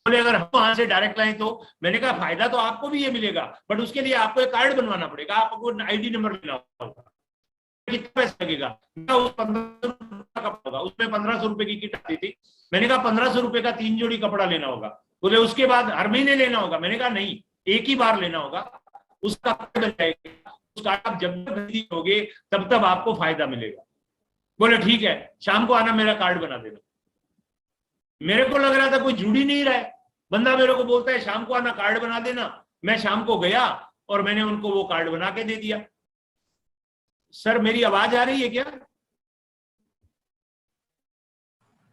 बोले अगर हम वहां से डायरेक्ट लाएं तो। मैंने कहा फायदा तो आपको भी ये मिलेगा, बट उसके लिए आपको एक कार्ड बनवाना पड़ेगा, आपको आईडी नंबर लेना होगा। कितना पैसा लगेगा? उस 1500 का होगा, उसमें 1500 रुपए की किट आती थी। मैंने कहा 1500 रुपए का 3 जोड़ी कपड़ा लेना होगा। बोले उसके बाद हर महीने लेना होगा। मैंने कहा नहीं, एक ही बार लेना होगा, उसका बन जाएगा, उसका आप जब खरीदी होगे तब तब आपको फायदा मिलेगा। बोले ठीक है, शाम को आना, मेरा कार्ड बना देना। मेरे को लग रहा था कोई जुड़ ही नहीं रहा है। बंदा मेरे को बोलता है शाम को आना, कार्ड बना देना। मैं शाम को गया और मैंने उनको वो कार्ड बना के दे दिया। सर मेरी आवाज आ रही है क्या?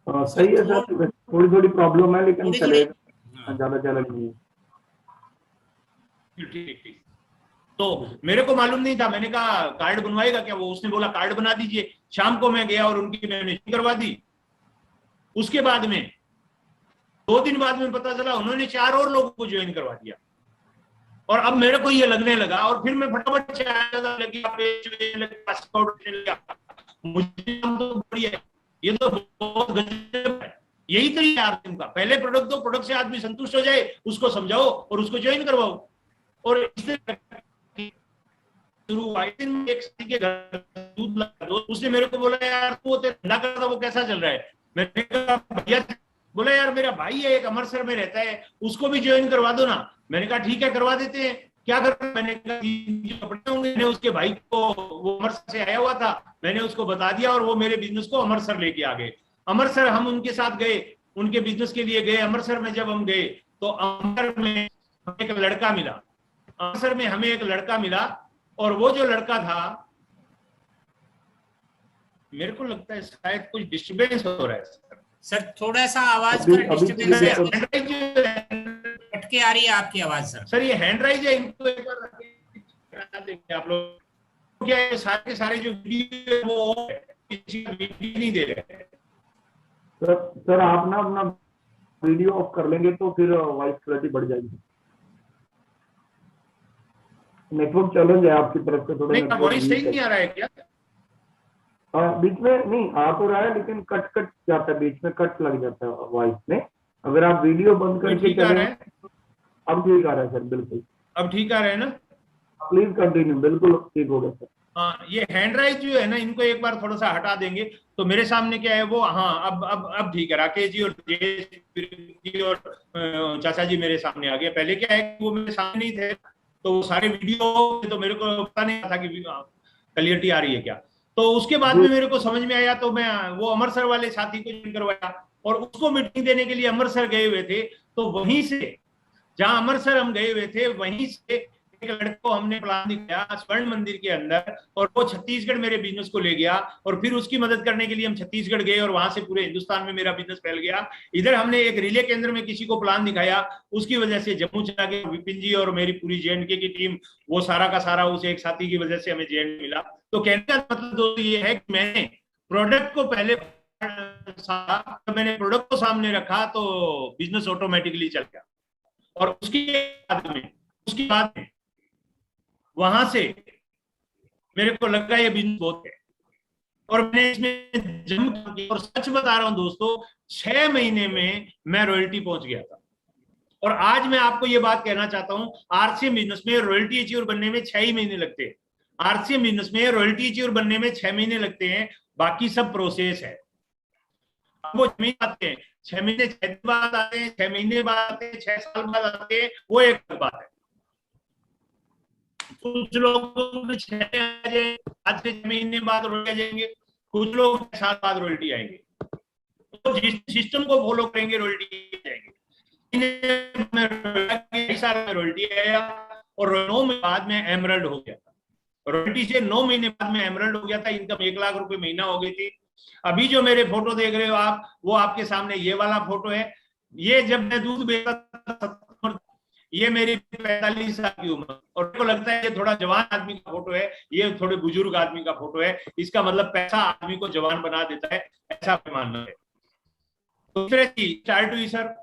सही है सर, थोड़ी थोड़ी प्रॉब्लम है लेकिन चलेगा, ज्यादा नहीं है। ठीक। तो मेरे को मालूम नहीं था। मैंने कहा कार्ड बनवाएगा क्या? वो उसने बोला कार्ड बना दीजिए। शाम को मैं गया और उनकी मैंने करवा दी। उसके बाद में 2 दिन बाद में पता चला उन्होंने 4 और लोगों को ज्वाइन करवा दिया। और अब मेरे को ये लगने लगा और फिर मैं फटाफट मुझे तो बढ़िया, ये तो बहुत गजब है। यही तरीका है आर्थिंग का, पहले प्रोडक्ट दो, प्रोडक्ट से आदमी संतुष्ट हो जाए, उसको समझाओ और उसको ज्वाइन करवाओ। और इससे शुरू हुआ। एक के घर दूध ला दो, उसने मेरे को बोला यार तू धंधा करता वो कैसा चल रहा है? मैंने कहा भैया, बोला यार मेरा भाई है एक अमृतसर में रहता है, उसको भी ज्वाइन करवा दो ना। मैंने कहा ठीक है करवा देते हैं, क्या कर। मैंने कपड़े होंगे, मैंने उसके भाई को, वो अमृतसर से आया हुआ था, मैंने उसको बता दिया और वो मेरे बिजनेस को अमृतसर लेके आ गए। अमृतसर हम उनके साथ गए, उनके बिजनेस के लिए गए। अमृतसर में जब हम गए तो अमृतसर में एक लड़का मिला। अमृतसर में हमें एक लड़का मिला और वो जो लड़का था, मेरे को लगता है शायद कुछ डिस्टर्बेंस हो रहा है सर, थोड़ा सा आवाज का डिस्टर्बेंस है, अटके आ रही है आपकी आवाज सर। सर ये हैंड राइज है, इनको एक बार देंगे आप लोग। क्या है सारे सारे जो वीडियो वो किसी वीडियो नहीं दे रहे। सर आप ना अपना वीडियो ऑफ कर लेंगे तो फिर वॉइस क्वालिटी बढ़ जाएगी। नेटवर्क चैलेंज है आपकी तरफ से थोड़ा। नहीं वॉइस सही नहीं आ रहा है क्या? बीच में नहीं आ तो रहा है लेकिन कट जाता है, बीच में कट लग जाता है वॉइस में। अगर आप वीडियो बंद करके चलें। अब ठीक आ रहा है सर, बिल्कुल अब ठीक आ रहा है ना? प्लीज कंटिन्यू, बिल्कुल ठीक हो गया सर। हाँ, ये हैंड राइज जो है ना, इनको एक बार थोड़ा सा हटा देंगे तो मेरे सामने क्या है वो। हाँ अब ठीक है। राकेश जी और जी और चाचा जी मेरे सामने आ गए। पहले क्या है वो मेरे सामने नहीं थे, तो वो सारे वीडियो तो मेरे को पता नहीं था कि क्लियरिटी आ रही है क्या। तो उसके बाद में मेरे को समझ में आया, तो मैं वो अमृतसर वाले साथी को ज्वाइन करवाया और उसको मीटिंग देने के लिए अमृतसर गए हुए थे। तो वहीं से, जहां अमृतसर हम गए हुए थे, वहीं से एक लड़के को हमने प्लान दिखाया स्वर्ण मंदिर के अंदर, और वो छत्तीसगढ़ मेरे बिजनेस को ले गया। और फिर उसकी मदद करने के लिए हम छत्तीसगढ़ गए और वहां से पूरे हिंदुस्तान में मेरा बिजनेस फैल गया। इधर हमने एक रिले केंद्र में किसी को प्लान दिखाया, उसकी वजह से जम्मू चला गया। विपिन जी और मेरी पूरी JNK की टीम, वो सारा का सारा उस एक साथी की वजह से हमें JNK मिला। तो कहने का मतलब दोस्तों ये है कि मैंने प्रोडक्ट को पहले, मैंने प्रोडक्ट को सामने रखा तो बिजनेस ऑटोमेटिकली चल गया। और उसके बाद में वहां से मेरे को लगा ये बिजनेस बहुत है और मैंने इसमें जम किया। और सच बता रहा हूं दोस्तों, 6 महीने में मैं रॉयल्टी पहुंच गया था। और आज मैं आपको ये बात कहना चाहता हूं, RCM बिजनेस में रॉयल्टी अचीवर बनने में 6 ही महीने लगते हैं। RCM बिजनेस में रॉयल्टी अचीवर बनने में 6 महीने लगते हैं, बाकी सब प्रोसेस है। वो 6 महीने आते हैं, 6 महीने 6 दिन बाद आते हैं, 6 महीने बाद आते हैं, 6 साल बाद आते हैं, वो एक बात है। कुछ लोग 6 महीने बाद रोल्टी आ जाएंगे, कुछ लोग 6 साल बाद रोल्टी आएंगे। तो जिस सिस्टम को फॉलो करेंगे रोल्टी आएंगे। 2 साल में रोल्टी आया और 9 महीने बाद में एमरल्ड हो गया था। रोल्टी से 9 महीने बाद में एमरल्ड हो गया था। इनकम 1 लाख रुपए महीना हो गई थी। अभी जो मेरे फोटो देख रहे हो आप, वो आपके सामने ये वाला फोटो है। ये जब मैं दूध बेचता था, ये मेरी 45 साल की उम्र, और मेरे को लगता है ये थोड़ा जवान आदमी का फोटो है, ये थोड़े बुजुर्ग आदमी का फोटो है। इसका मतलब पैसा आदमी को जवान बना देता है, ऐसा मानना है। तो इस तरह से स्टार्ट हुई सर,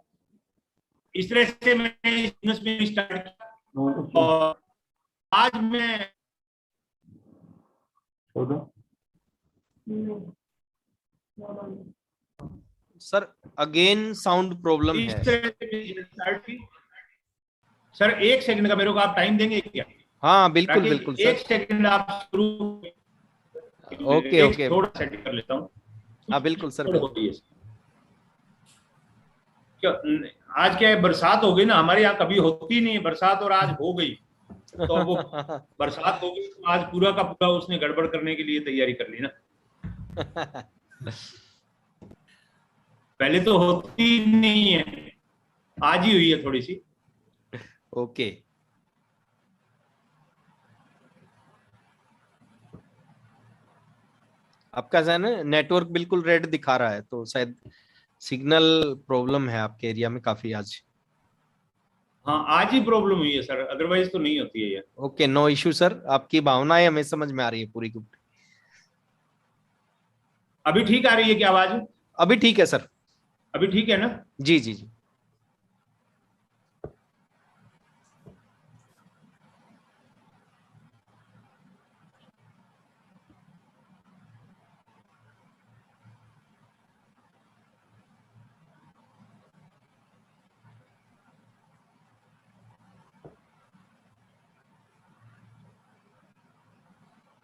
इस तरह से मैंने इस बिजनेस में स्टार्ट किया, और आज मैं सर अगेन साउंड प्रॉब्लम इस है। तरह से स्टार्ट की। सर 1 सेकंड का मेरे को आप टाइम देंगे क्या? हाँ बिल्कुल राकेश, बिल्कुल 1 सेकंड आप शुरू। ओके ओके थोड़ा सेटिंग कर लेता हूँ। हाँ बिल्कुल सर। क्या आज क्या है, बरसात हो गई ना, हमारे यहाँ कभी होती नहीं है बरसात, और आज हो गई। तो वो बरसात हो गई, तो आज पूरा का पूरा उसने गड़बड़ करने के लिए तैयारी कर ली ना। पहले तो होती नहीं है, आज ही हुई है थोड़ी सी। ओके आपका जो है ना नेटवर्क बिल्कुल रेड दिखा रहा है, तो शायद सिग्नल प्रॉब्लम है आपके एरिया में काफी आज। हाँ आज ही प्रॉब्लम हुई है सर, अदरवाइज तो नहीं होती है ये। ओके नो इश्यू सर, आपकी भावनाएं हमें समझ में आ रही है पूरी की। अभी ठीक आ रही है क्या आवाज? अभी ठीक है सर। अभी ठीक है ना? जी जी जी।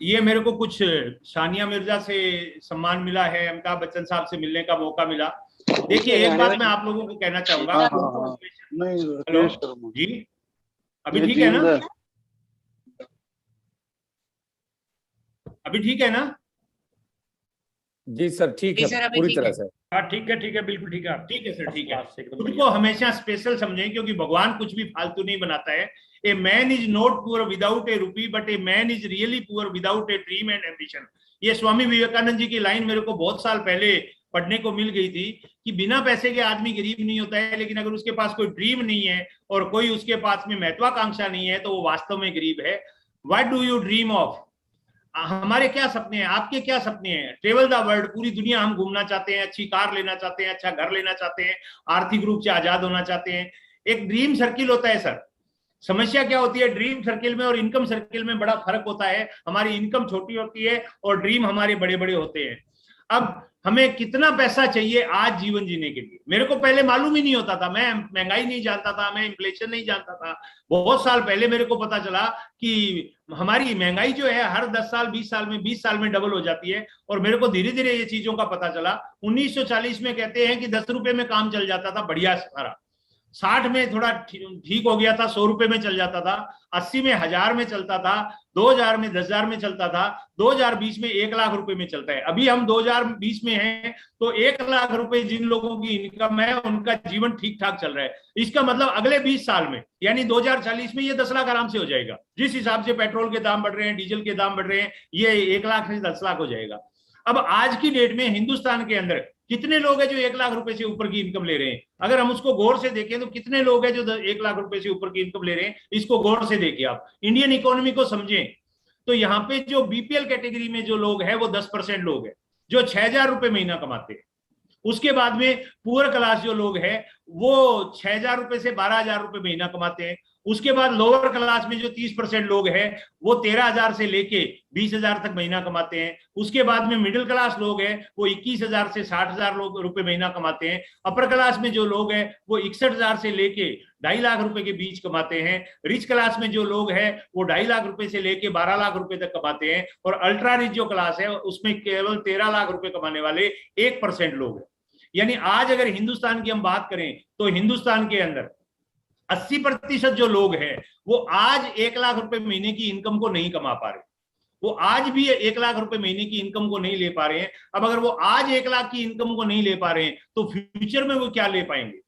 ये मेरे को कुछ सानिया मिर्जा से सम्मान मिला है, अमिताभ बच्चन साहब से मिलने का मौका मिला। देखिए एक बात मैं आप लोगों को कहना चाहूंगा। हेलो जी, अभी ठीक है ना? अभी ठीक है ना? जी सर ठीक जी सर, है, अभी पूरी ठीक तरह है। से। हाँ ठीक है, बिल्कुल ठीक है, ठीक है सर, ठीक है। खुद को हमेशा स्पेशल समझें, क्योंकि भगवान कुछ भी फालतू नहीं बनाता है। A man is not poor without a rupee, but a man is really poor without a dream and ambition. ये स्वामी विवेकानंद जी की लाइन मेरे को बहुत साल पहले पढ़ने को मिल गई थी, कि बिना पैसे के आदमी गरीब नहीं होता है, लेकिन अगर उसके पास कोई ड्रीम नहीं है और कोई उसके पास में महत्वाकांक्षा नहीं है, तो वो वास्तव में गरीब है। What do you dream of? हमारे क्या सपने हैं, आपके क्या सपने हैं? ट्रेवल द वर्ल्ड, पूरी दुनिया हम घूमना चाहते हैं, अच्छी कार लेना चाहते हैं, अच्छा घर लेना चाहते हैं, आर्थिक रूप से आजाद होना चाहते हैं। एक ड्रीम सर्किल होता है सर। समस्या क्या होती है, ड्रीम सर्किल में और इनकम सर्किल में बड़ा फर्क होता है। हमारी इनकम छोटी होती है और ड्रीम हमारे बड़े बड़े होते हैं। अब हमें कितना पैसा चाहिए आज जीवन जीने के लिए, मेरे को पहले मालूम ही नहीं होता था। मैं महंगाई नहीं जानता था, मैं इन्फ्लेशन नहीं जानता था। बहुत साल पहले मेरे को पता चला कि हमारी महंगाई जो है हर 10 साल 20 साल में 20 साल में डबल हो जाती है। और मेरे को धीरे धीरे ये चीजों का पता चला। 1940 में कहते हैं कि 10 रुपए में काम चल जाता था बढ़िया सारा, 60 में थोड़ा ठीक हो गया था, 100 रुपए में चल जाता था, 80 में 1000 में चलता था, 2000 में 10,000 में चलता था, 2020 में 1 लाख रुपए में चलता है। अभी हम 2020 में हैं, तो 1 लाख रुपए जिन लोगों की इनकम है उनका जीवन ठीक ठाक चल रहा है। इसका मतलब अगले 20 साल में, यानी 2040 में ये 10 लाख आराम से हो जाएगा। जिस हिसाब से पेट्रोल के दाम बढ़ रहे हैं, डीजल के दाम बढ़ रहे हैं, ये 1 लाख से 10 लाख हो जाएगा। अब आज की डेट में हिंदुस्तान के अंदर कितने लोग हैं जो 1 लाख रुपए से ऊपर की इनकम ले रहे हैं? अगर हम उसको गौर से देखें तो कितने लोग हैं जो 1 लाख रुपए से ऊपर की इनकम ले रहे हैं? इसको गौर से देखिए, आप इंडियन इकोनॉमी को समझें। तो यहाँ पे जो बीपीएल कैटेगरी में जो लोग हैं वो 10% लोग हैं जो 6,000 रुपए महीना कमाते हैं। उसके बाद में पुअर क्लास जो लोग हैं वो 6,000 रुपए से 12,000 रुपए महीना कमाते हैं। उसके बाद लोअर क्लास में जो 30% लोग हैं वो 13,000 से लेके 20,000 तक महीना कमाते हैं। उसके बाद में मिडिल क्लास लोग हैं वो 21,000 से 60,000 रुपए महीना कमाते हैं। अपर क्लास में जो लोग हैं वो 61,000 से लेके 2.5 लाख रुपए के बीच कमाते हैं। रिच क्लास में जो लोग हैं वो 2.5 लाख रुपए से लेके 12 लाख रुपए तक कमाते हैं। और अल्ट्रा रिच जो क्लास है उसमें केवल 13 लाख रुपए कमाने वाले 1% लोग हैं। यानी आज अगर हिंदुस्तान की हम बात करें तो हिंदुस्तान के अंदर 80% जो लोग हैं वो आज 1 लाख रुपए महीने की इनकम को नहीं कमा पा रहे। वो आज भी 1 लाख रुपए महीने की इनकम को नहीं ले पा रहे हैं। अब अगर वो आज 1 लाख की इनकम को नहीं ले पा रहे हैं तो फ्यूचर में वो क्या ले पाएंगे?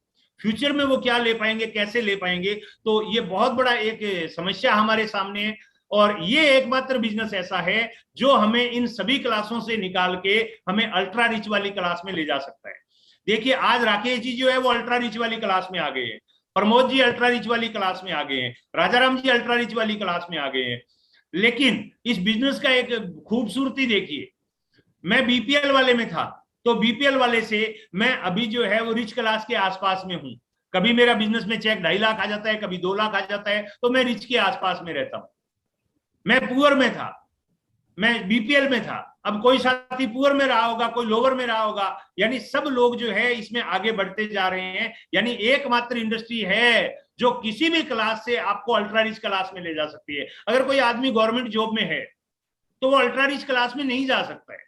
फ्यूचर में वो क्या ले पाएंगे, कैसे ले पाएंगे? तो ये बहुत बड़ा एक समस्या हमारे सामने है। और ये एकमात्र बिजनेस ऐसा है जो हमें इन सभी क्लासों से निकाल के हमें अल्ट्रा रिच वाली क्लास में ले जा सकता है। देखिए आज राकेश जी जो है वो अल्ट्रा रिच वाली क्लास में आ गए हैं, प्रमोद जी अल्ट्रा रिच वाली क्लास में आ गए हैं, राजाराम जी अल्ट्रा रिच वाली क्लास में आ गए हैं। लेकिन इस बिजनेस का एक खूबसूरती देखिए, मैं बीपीएल वाले में था, तो बीपीएल वाले से मैं अभी जो है वो रिच क्लास के आसपास में हूं। कभी मेरा बिजनेस में चेक 2.5 लाख आ जाता है, कभी 2 लाख आ जाता है, तो मैं रिच के आसपास में रहता हूं। मैं पुअर में था, मैं बीपीएल में था। अब कोई साथी पुअर में रहा होगा, कोई लोअर में रहा होगा, यानी सब लोग जो है इसमें आगे बढ़ते जा रहे हैं। यानी एकमात्र इंडस्ट्री है जो किसी भी क्लास से आपको अल्ट्रा रिच क्लास में ले जा सकती है। अगर कोई आदमी गवर्नमेंट जॉब में है तो वो अल्ट्रा रिच क्लास में नहीं जा सकता है,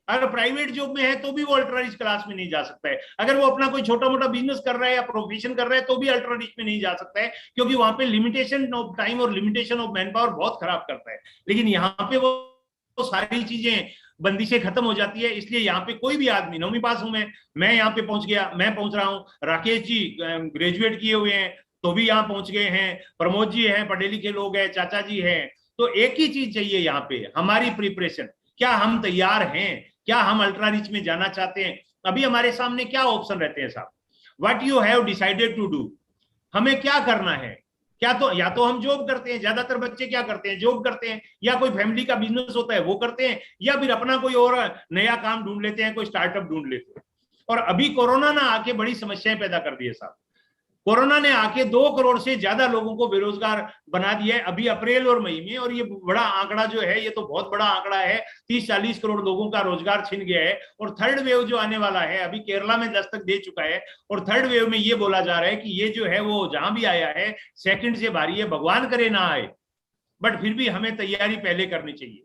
अगर प्राइवेट जॉब में है तो भी वो अल्ट्रा रिच क्लास में नहीं जा सकता है, अगर वो अपना कोई छोटा मोटा बिजनेस कर रहा है या प्रोफेशन कर रहा है तो भी अल्ट्रा रिच में नहीं जा सकता है, क्योंकि वहां पे लिमिटेशन ऑफ टाइम और लिमिटेशन ऑफ मैन पावर बहुत खराब करता है। लेकिन यहाँ पे वो सारी चीजें बंदिशें खत्म हो जाती है। इसलिए यहाँ पे कोई भी आदमी, 9वीं पास हूं मैं यहाँ पे पहुंच गया, मैं पहुंच रहा हूँ। राकेश जी ग्रेजुएट किए हुए हैं तो भी यहाँ पहुंच गए हैं, प्रमोद जी हैं, पढ़े लिखे लोग हैं, चाचा जी हैं। तो एक ही चीज चाहिए यहाँ पे, हमारी प्रिपरेशन। क्या हम तैयार हैं? क्या हम अल्ट्रा रिच में जाना चाहते हैं? अभी हमारे सामने क्या ऑप्शन रहते हैं साहब? What you have decided to do, हमें क्या करना है? क्या तो या तो हम जॉब करते हैं, ज्यादातर बच्चे क्या करते हैं, जॉब करते हैं, या कोई फैमिली का बिजनेस होता है वो करते हैं, या फिर अपना कोई और नया काम ढूंढ लेते हैं, कोई स्टार्टअप ढूंढ लेते हैं। और अभी कोरोना ना आके बड़ी समस्याएं पैदा कर दी है साहब। कोरोना ने आके 2 करोड़ से ज्यादा लोगों को बेरोजगार बना दिया है अभी अप्रैल और मई में। और ये बड़ा आंकड़ा जो है, ये तो बहुत बड़ा आंकड़ा है, 30-40 करोड़ लोगों का रोजगार छिन गया है। और थर्ड वेव जो आने वाला है, अभी केरला में दस्तक दे चुका है, और थर्ड वेव में ये बोला जा रहा है कि ये जो है वो जहां भी आया है सेकंड से भारी है, भगवान करे ना आए, बट फिर भी हमें तैयारी पहले करनी चाहिए।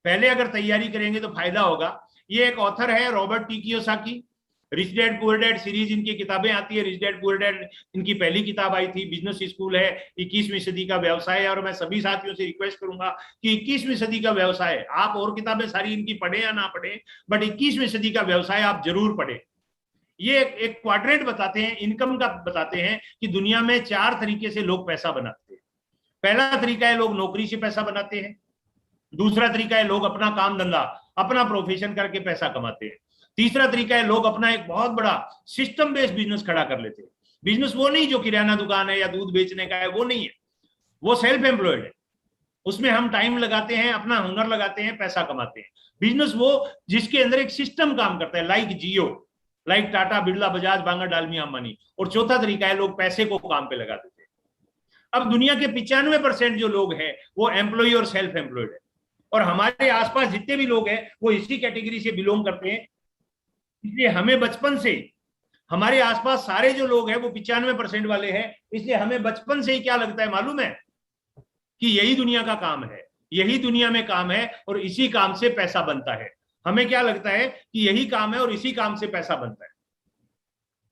पहले अगर तैयारी करेंगे तो फायदा होगा। ये एक ऑथर है Robert T Kiyosaki, rich dad poor dad series इनकी किताबें आती है। रिच डैड पुअर डैड इनकी पहली किताब आई थी, बिजनेस स्कूल है, 21वीं सदी का व्यवसाय है। और मैं सभी साथियों से रिक्वेस्ट करूंगा कि 21वीं सदी का व्यवसाय, आप और किताबें सारी इनकी पढ़े या ना पढ़े, बट 21वीं सदी का व्यवसाय आप जरूर पढ़े। ये एक क्वाड्रेंट बताते हैं, इनकम का बताते हैं कि दुनिया में 4 तरीके से लोग पैसा बनाते हैं। पहला तरीका है लोग नौकरी से पैसा बनाते हैं, दूसरा तरीका है लोग अपना काम धंधा, अपना प्रोफेशन करके पैसा कमाते हैं, तीसरा तरीका है लोग अपना एक बहुत बड़ा सिस्टम बेस्ड बिजनेस खड़ा कर लेते हैं। बिजनेस वो नहीं जो किराना दुकान है या दूध बेचने का है, वो नहीं है, वो सेल्फ एम्प्लॉयड है, उसमें हम टाइम लगाते हैं, अपना हुनर लगाते हैं, पैसा कमाते हैं। बिजनेस वो जिसके अंदर एक सिस्टम काम करता है, लाइक जियो, लाइक टाटा, बिरला, बजाज, बांगा, डालमिया, अंबानी। और चौथा तरीका है लोग पैसे को काम पे लगा देते हैं। अब दुनिया के 95% जो लोग हैं वो एम्प्लॉय और सेल्फ एम्प्लॉयड है, और हमारे आसपास जितने भी लोग हैं वो इसी कैटेगरी से बिलोंग करते हैं। इसलिए हमें बचपन से, हमारे आसपास सारे जो लोग हैं वो 95% वाले हैं, इसलिए हमें बचपन से ही क्या लगता है मालूम है कि यही दुनिया का काम है, यही दुनिया में काम है और इसी काम से पैसा बनता है। हमें क्या लगता है कि यही काम है और इसी काम से पैसा बनता है,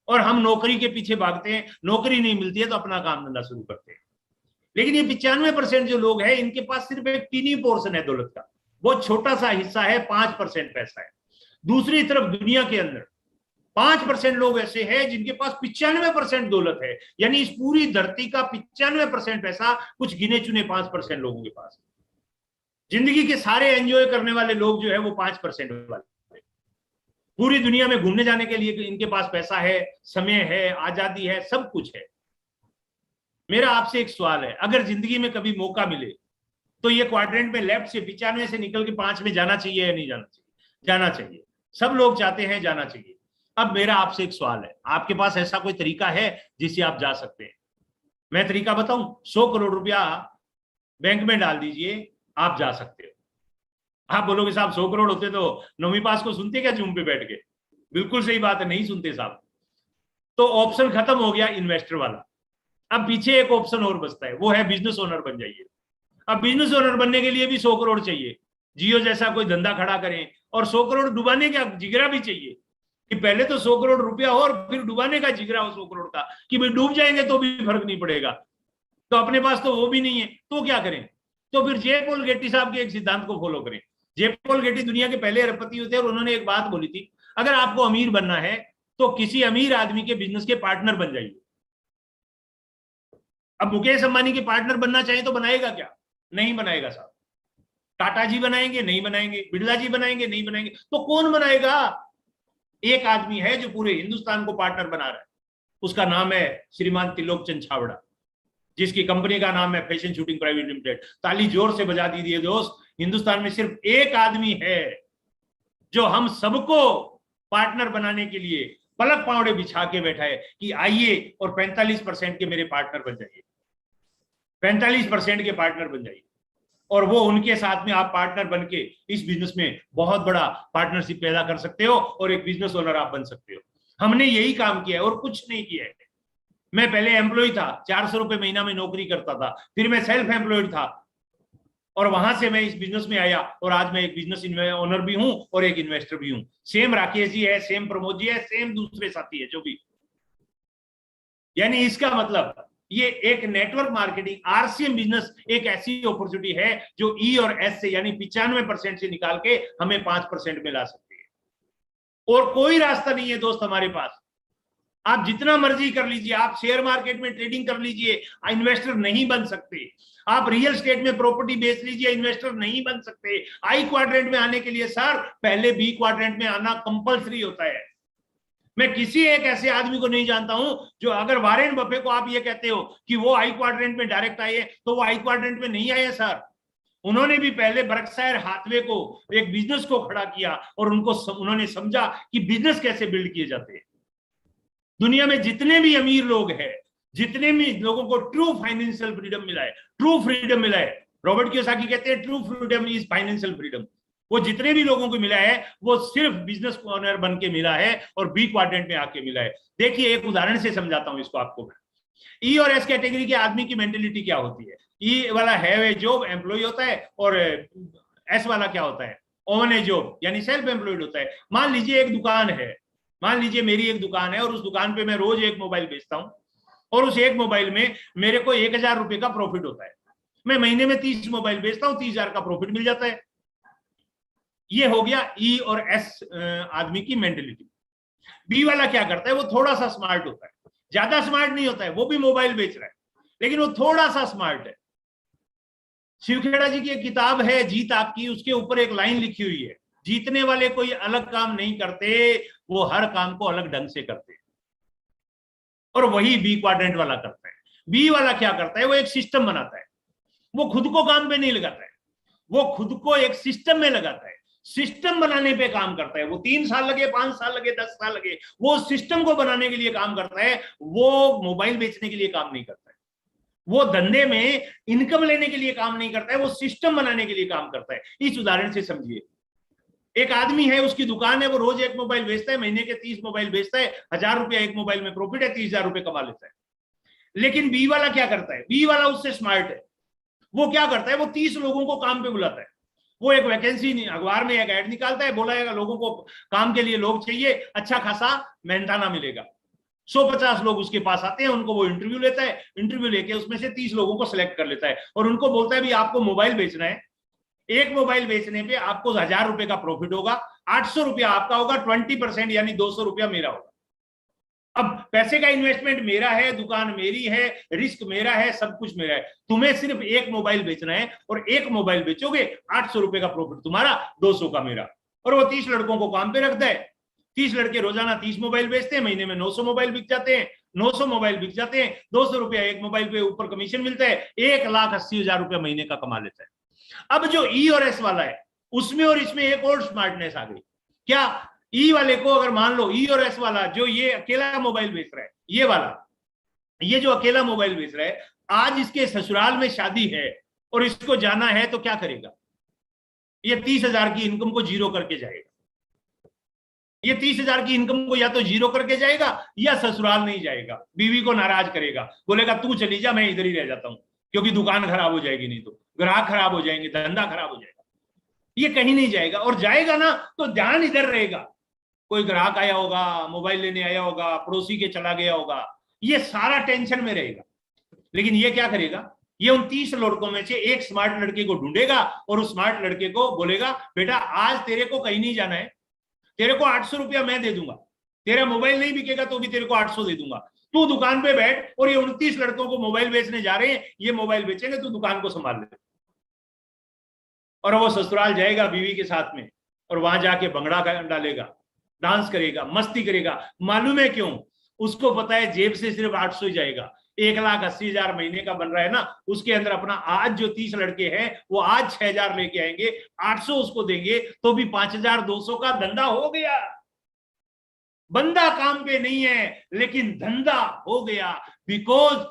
और हम नौकरी के पीछे भागते हैं, नौकरी नहीं मिलती है तो अपना काम धंधा शुरू करते हैं। लेकिन ये 95% जो लोग हैं इनके पास सिर्फ एक टीनी पोर्शन है दौलत का, बहुत छोटा सा हिस्सा है, 5% पैसा है। दूसरी तरफ दुनिया के अंदर 5% लोग ऐसे हैं जिनके पास 95% दौलत है, यानी इस पूरी धरती का 95% पैसा कुछ गिने चुने 5% लोगों के पास। जिंदगी के सारे एंजॉय करने वाले लोग जो है वो 5% वाले, पूरी दुनिया में घूमने जाने के लिए इनके पास पैसा है, समय है, आजादी है, सब कुछ है। मेरा आपसे एक सवाल है, अगर जिंदगी में कभी मौका मिले तो ये क्वाड्रेंट में लेफ्ट से 95 से निकल के 5 में जाना चाहिए या नहीं जाना चाहिए? जाना चाहिए, सब लोग चाहते हैं जाना चाहिए। अब मेरा आपसे एक सवाल है, आपके पास ऐसा कोई तरीका है जिससे आप जा सकते हैं? मैं तरीका बताऊं, 100 करोड़ रुपया बैंक में डाल दीजिए, आप जा सकते हो। आप बोलोगे साहब 100 करोड़ होते तो 9वीं पास को सुनते क्या जूम पे बैठ के? बिल्कुल सही बात है, नहीं सुनते साहब। तो ऑप्शन खत्म हो गया इन्वेस्टर वाला। अब पीछे एक ऑप्शन और बचता है, वो है बिजनेस ओनर बन जाइए। अब बिजनेस ओनर बनने के लिए भी 100 करोड़ चाहिए, जियो जैसा कोई धंधा खड़ा करें, और 100 करोड़ डुबाने का जिगरा भी चाहिए कि पहले तो 100 करोड़ रुपया हो और फिर डुबाने का जिगरा हो 100 करोड़ का, कि भाई डूब जाएंगे तो भी फर्क नहीं पड़ेगा। तो अपने पास तो वो भी नहीं है, तो क्या करें? तो फिर जे पॉल गेटी साहब के एक सिद्धांत को फॉलो करें। जे पॉल गेटी दुनिया के पहले अरबपति होते हैं और उन्होंने एक बात बोली थी, अगर आपको अमीर बनना है तो किसी अमीर आदमी के बिजनेस के पार्टनर बन जाइए। अब मुकेश अंबानी के पार्टनर बनना चाहिए तो बनाएगा क्या? नहीं बनाएगा साहब। टाटा जी बनाएंगे? नहीं बनाएंगे। बिरला जी बनाएंगे? नहीं बनाएंगे। तो कौन बनाएगा? एक आदमी है जो पूरे हिंदुस्तान को पार्टनर बना रहा है, उसका नाम है श्रीमान त्रिलोक चंद छाबड़ा, जिसकी कंपनी का नाम है फैशन शूटिंग प्राइवेट लिमिटेड। ताली जोर से बजा दीजिए दोस्त। हिंदुस्तान में सिर्फ एक आदमी है जो हम सबको पार्टनर बनाने के लिए पलक पावड़े बिछा के बैठा है कि आइए और 45% के मेरे पार्टनर बन जाइए, 45% के पार्टनर बन जाइए, और वो उनके साथ में आप पार्टनर बन के इस बिजनेस में बहुत बड़ा पार्टनरशिप पैदा कर सकते हो और एक बिजनेस ओनर आप बन सकते हो। हमने यही काम किया है और कुछ नहीं किया है। मैं पहले एम्प्लॉय था, 400 रुपए महीना में नौकरी करता था, फिर मैं सेल्फ एम्प्लॉयड था और वहां से मैं इस बिजनेस में आया और आज मैं एक बिजनेस ओनर भी हूं और एक इन्वेस्टर भी हूं। सेम राकेश जी है, सेम प्रमोद जी है, सेम दूसरे साथी है जो भी। यानी इसका मतलब ये एक नेटवर्क मार्केटिंग आरसीएम बिजनेस एक ऐसी अपॉर्चुनिटी है जो ई और एस से यानी 95% से निकाल के हमें 5% में ला सकती है। और कोई रास्ता नहीं है दोस्त हमारे पास। आप जितना मर्जी कर लीजिए, आप शेयर मार्केट में ट्रेडिंग कर लीजिए, इन्वेस्टर नहीं बन सकते। आप रियल एस्टेट में प्रॉपर्टी बेच लीजिए, इन्वेस्टर नहीं बन सकते। आई क्वाड्रेंट में आने के लिए सर पहले बी क्वाड्रेंट में आना कंपलसरी होता है। मैं किसी एक ऐसे आदमी को नहीं जानता हूं जो, अगर वारेन बफे को आप ये कहते हो कि वो आई क्वाड्रेंट में डायरेक्ट आए, तो वो आई क्वाड्रेंट में नहीं आए सर। उन्होंने भी पहले बर्कशायर हाथवे को एक बिजनेस को खड़ा किया और उन्होंने समझा कि बिजनेस कैसे बिल्ड किए जाते हैं। दुनिया में जितने भी अमीर लोग हैं, जितने भी लोगों को ट्रू फाइनेंशियल फ्रीडम मिला है, ट्रू फ्रीडम मिला है, रॉबर्ट कियोसाकी कहते हैं true freedom is financial freedom. वो जितने भी लोगों को मिला है वो सिर्फ बिजनेस ओनर बन के मिला है और बी क्वाड्रेंट में आके मिला है। देखिए एक उदाहरण से समझाता हूं इसको आपको मैं। ई और एस कैटेगरी के आदमी की मेंटेलिटी क्या होती है? ई वाला हैव ए जॉब, एम्प्लॉय होता है, और एस वाला क्या होता है? ओन ए जॉब यानी सेल्फ एम्प्लॉयड होता है। मान लीजिए एक दुकान है, मान लीजिए मेरी एक दुकान है और उस दुकान पे मैं रोज एक मोबाइल बेचता हूं और उस एक मोबाइल में मेरे को 1000 रुपए का प्रॉफिट होता है। मैं महीने में 30 मोबाइल बेचता हूं, 30,000 का प्रॉफिट मिल जाता है। ये हो गया ई और एस आदमी की मेंटेलिटी। बी वाला क्या करता है? वो थोड़ा सा स्मार्ट होता है, ज्यादा स्मार्ट नहीं होता है, वो भी मोबाइल बेच रहा है लेकिन वो थोड़ा सा स्मार्ट है। शिवखेड़ा जी की एक किताब है जीत आपकी, उसके ऊपर एक लाइन लिखी हुई है, जीतने वाले कोई अलग काम नहीं करते, वो हर काम को अलग ढंग से करते हैं। और वही बी क्वाड्रेंट वाला करता है। बी वाला क्या करता है? वो एक सिस्टम बनाता है। वो खुद को काम पे नहीं लगाता है, वो खुद को एक सिस्टम में लगाता है, सिस्टम बनाने पे काम करता है। वो 3 साल लगे, 5 साल लगे, 10 साल लगे, वो सिस्टम को बनाने के लिए काम करता है। वो मोबाइल बेचने के लिए काम नहीं करता है, वो धंधे में इनकम लेने के लिए काम नहीं करता है, वो सिस्टम बनाने के लिए काम करता है। इस उदाहरण से समझिए, एक आदमी है, उसकी दुकान है, वो रोज एक मोबाइल बेचता है, महीने के 30 मोबाइल बेचता है, 1000 रुपया एक मोबाइल में प्रॉफिट है, 30,000 रुपए कमा लेता है। लेकिन बी वाला क्या करता है? बी वाला उससे स्मार्ट है। वो क्या करता है? वो 30 लोगों को काम पे बुलाता है। वो एक वैकेंसी अखबार में एक ऐड निकालता है, बोला जाएगा लोगों को काम के लिए लोग चाहिए, अच्छा खासा मेहनताना मिलेगा। 150 लोग उसके पास आते हैं, उनको वो इंटरव्यू लेता है, इंटरव्यू लेके उसमें से 30 लोगों को सिलेक्ट कर लेता है और उनको बोलता है भी आपको मोबाइल बेचना है, एक मोबाइल बेचने पे आपको 1000 रुपए का प्रॉफिट होगा, 800 रुपया आपका होगा, 20% यानी 200 रुपया मेरा होगा। अब पैसे का इन्वेस्टमेंट मेरा है, दुकान मेरी है, रिस्क मेरा है, सब कुछ मेरा है। तुम्हें सिर्फ एक मोबाइल बेचना है और एक मोबाइल बेचोगे, 800 रुपए का प्रॉफिट तुम्हारा, 200 का मेरा। और वो 30 लड़कों को काम पे रखता है। 30 लड़के रोजाना 30 मोबाइल बेचते हैं, महीने में 900 मोबाइल बिक जाते हैं। 900 मोबाइल बिक जाते हैं, 200 रुपया एक मोबाइल पे ऊपर कमीशन मिलता है, 1,80,000 रुपया महीने का कमा लेता है। अब जो ई और एस वाला है, उसमें और इसमें एक और स्मार्टनेस आ गई। क्या? ई वाले को अगर मान लो, ई और एस वाला जो ये अकेला मोबाइल बेच रहा है, ये वाला, ये जो अकेला मोबाइल बेच रहा है, आज इसके ससुराल में शादी है और इसको जाना है तो क्या करेगा? ये 30,000 की इनकम को जीरो करके जाएगा। ये 30,000 की इनकम को या तो जीरो करके जाएगा या ससुराल नहीं जाएगा, बीवी को नाराज करेगा, बोलेगा तू चली जा, मैं इधर ही रह जाता हूं, क्योंकि दुकान खराब हो जाएगी, नहीं तो ग्राहक खराब हो जाएंगे, धंधा खराब हो जाएगा। ये कहीं नहीं जाएगा, और जाएगा ना तो ध्यान इधर रहेगा। कोई ग्राहक आया होगा, मोबाइल लेने आया होगा, पड़ोसी के चला गया होगा, ये सारा टेंशन में रहेगा। लेकिन ये क्या करेगा? ये उन 30 लड़कों में से एक स्मार्ट लड़के को ढूंढेगा और उस स्मार्ट लड़के को बोलेगा बेटा आज तेरे को कहीं नहीं जाना है, तेरे को 800 रुपया मैं दे दूंगा, तेरा मोबाइल नहीं बिकेगा तो भी तेरे को 800 दे दूंगा, तू दुकान पे बैठ और ये 29 लड़कों को मोबाइल बेचने जा रहे हैं, ये मोबाइल बेचेंगे, तू दुकान को संभाल ले। और वो ससुराल जाएगा बीवी के साथ में और वहां जाके भंगड़ा डालेगा, डांस करेगा, मस्ती करेगा। मालूम है क्यों? उसको पता है जेब से सिर्फ 800 ही जाएगा। 1,80,000 महीने का बन रहा है ना, उसके अंदर अपना आज जो 30 लड़के हैं वो आज 6,000 लेके आएंगे, 800 उसको देंगे तो भी 5,200 का धंधा हो गया। बंदा काम पे नहीं है लेकिन धंधा हो गया, बिकॉज